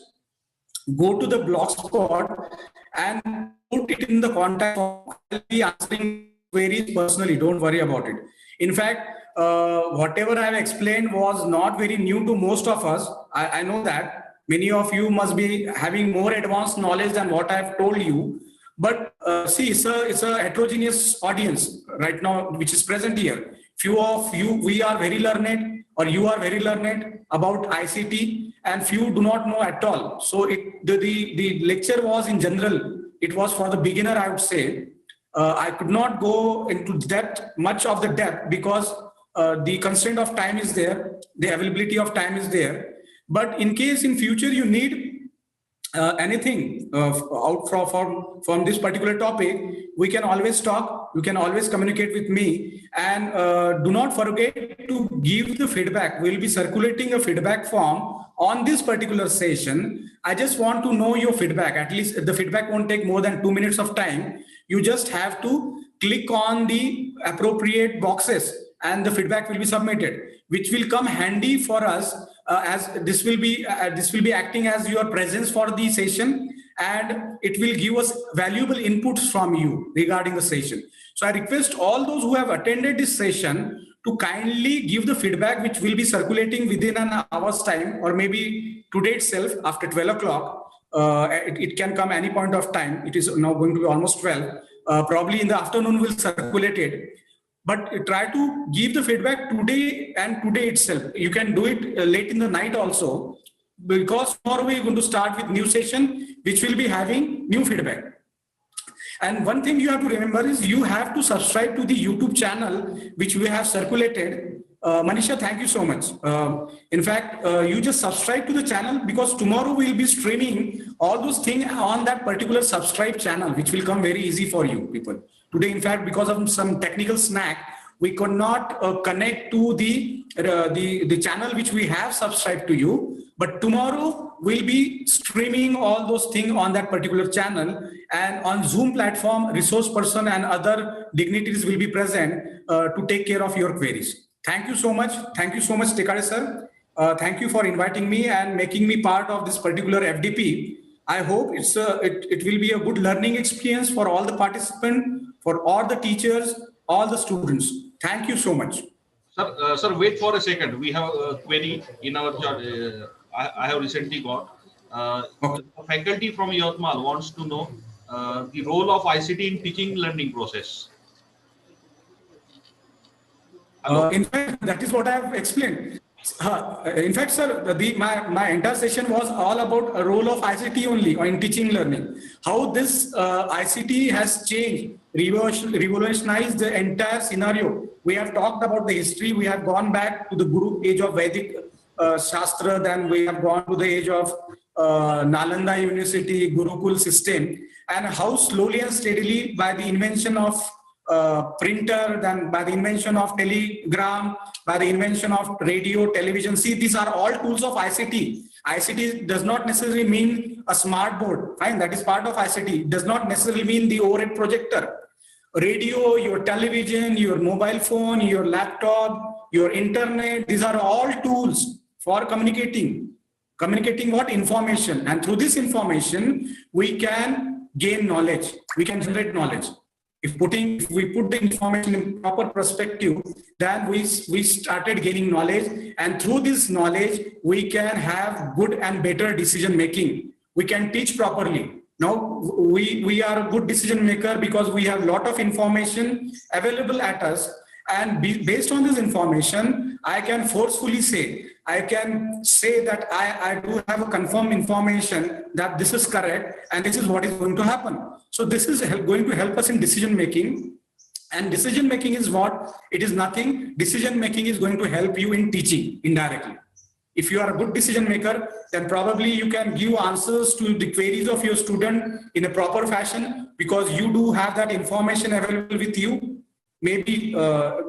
go to the blogspot and put it in the contact form. I'll be answering queries personally. Don't worry about it. In fact, whatever I have explained was not very new to most of us. I know that many of you must be having more advanced knowledge than what I have told you. But see, it's a heterogeneous audience right now which is present here. Few of you, we are very learned, or you are very learned about ICT, and few do not know at all. So the lecture was in general. It was for the beginner, I would say. I could not go into much of the depth because the constraint of time is there, the availability of time is there. But in case in future you need anything out from this particular topic, we can always talk. You can always communicate with me, and do not forget to give the feedback. We'll be circulating a feedback form on this particular session. I just want to know your feedback. At least the feedback won't take more than 2 minutes of time. You just have to click on the appropriate boxes and the feedback will be submitted, which will come handy for us as this will be acting as your presence for the session, and it will give us valuable inputs from you regarding the session. So I request all those who have attended this session to kindly give the feedback, which will be circulating within an hour's time, or maybe today itself after 12 o'clock. It can come any point of time. It is now going to be almost 12. Probably in the afternoon we'll circulate it. But try to give the feedback today and today itself. You can do it late in the night also, because tomorrow we're going to start with new session, which will be having new feedback. And one thing you have to remember is you have to subscribe to the YouTube channel, which we have circulated. Manisha, thank you so much. In fact, you just subscribe to the channel, because tomorrow we'll be streaming all those things on that particular subscribe channel, which will come very easy for you people. Today, in fact, because of some technical snack, we could not connect to the channel which we have subscribed to you. But tomorrow we'll be streaming all those things on that particular channel, and on Zoom platform, resource person and other dignitaries will be present to take care of your queries. Thank you so much. Thank you so much, Tekare sir. Thank you for inviting me and making me part of this particular FDP. I hope it will be a good learning experience for all the participants, for all the teachers, all the students. Thank you so much. Sir, wait for a second. We have a query in our chat. I have recently got. Okay. A faculty from Yatmal wants to know the role of ICT in teaching learning process. In fact, that is what I have explained. In fact, sir, my entire session was all about a role of ICT only in teaching learning. How this ICT has changed, revolutionized the entire scenario. We have talked about the history. We have gone back to the Guru age of Vedic Shastra. Then we have gone to the age of Nalanda University, Gurukul system, and how slowly and steadily by the invention of printer, then by the invention of telegram, by the invention of radio, television. See, these are all tools of ICT. ICT does not necessarily mean a smart board. Fine, that is part of ICT. It does not necessarily mean the overhead projector. Radio, your television, your mobile phone, your laptop, your internet, these are all tools for communicating. Communicating what? Information. And through this information, we can gain knowledge. We can generate knowledge. If we put the information in proper perspective, then we started gaining knowledge, and through this knowledge, we can have good and better decision making. We can teach properly. Now, we are a good decision maker because we have a lot of information available at us, and based on this information, I can forcefully say, I can say that I do have a confirmed information that this is correct and this is what is going to happen. So this is going to help us in decision making. And decision making is what? It is nothing. Decision making is going to help you in teaching indirectly. If you are a good decision maker, then probably you can give answers to the queries of your student in a proper fashion because you do have that information available with you, maybe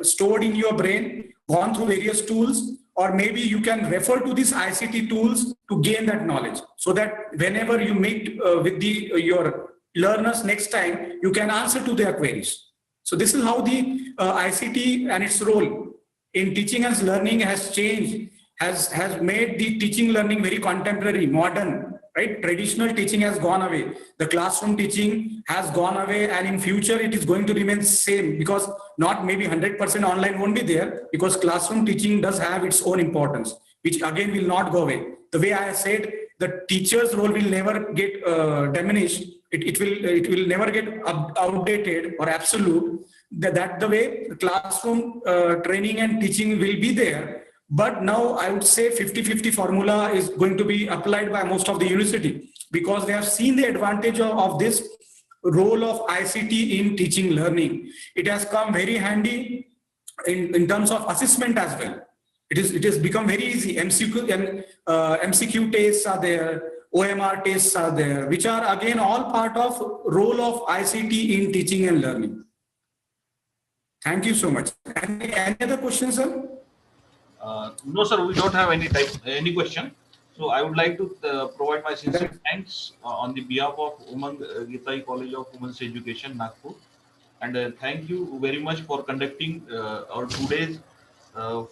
stored in your brain, gone through various tools, or maybe you can refer to these ICT tools to gain that knowledge so that whenever you meet with your learners next time, you can answer to their queries. So this is how the ICT and its role in teaching and learning has changed, has made the teaching learning very contemporary, modern, right? Traditional teaching has gone away. The classroom teaching has gone away, and in future it is going to remain same because not maybe 100% online won't be there because classroom teaching does have its own importance, which again will not go away. The way I said, the teacher's role will never get diminished. It will never get outdated or absolute. That the way the classroom training and teaching will be there. But now I would say 50-50 formula is going to be applied by most of the university because they have seen the advantage of this role of ICT in teaching learning. It has come very handy in terms of assessment as well. It has become very easy. MCQ tests are there, OMR tests are there, which are again all part of role of ICT in teaching and learning. Thank you so much. Any other questions, sir? No, sir, we don't have any question. So I would like to provide my sincere thanks on the behalf of Umang Gitai College of Women's Education, Nagpur. And thank you very much for conducting our today's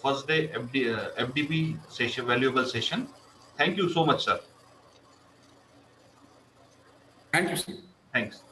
first day FDP session, valuable session. Thank you so much, sir. Thank you, sir. Thanks.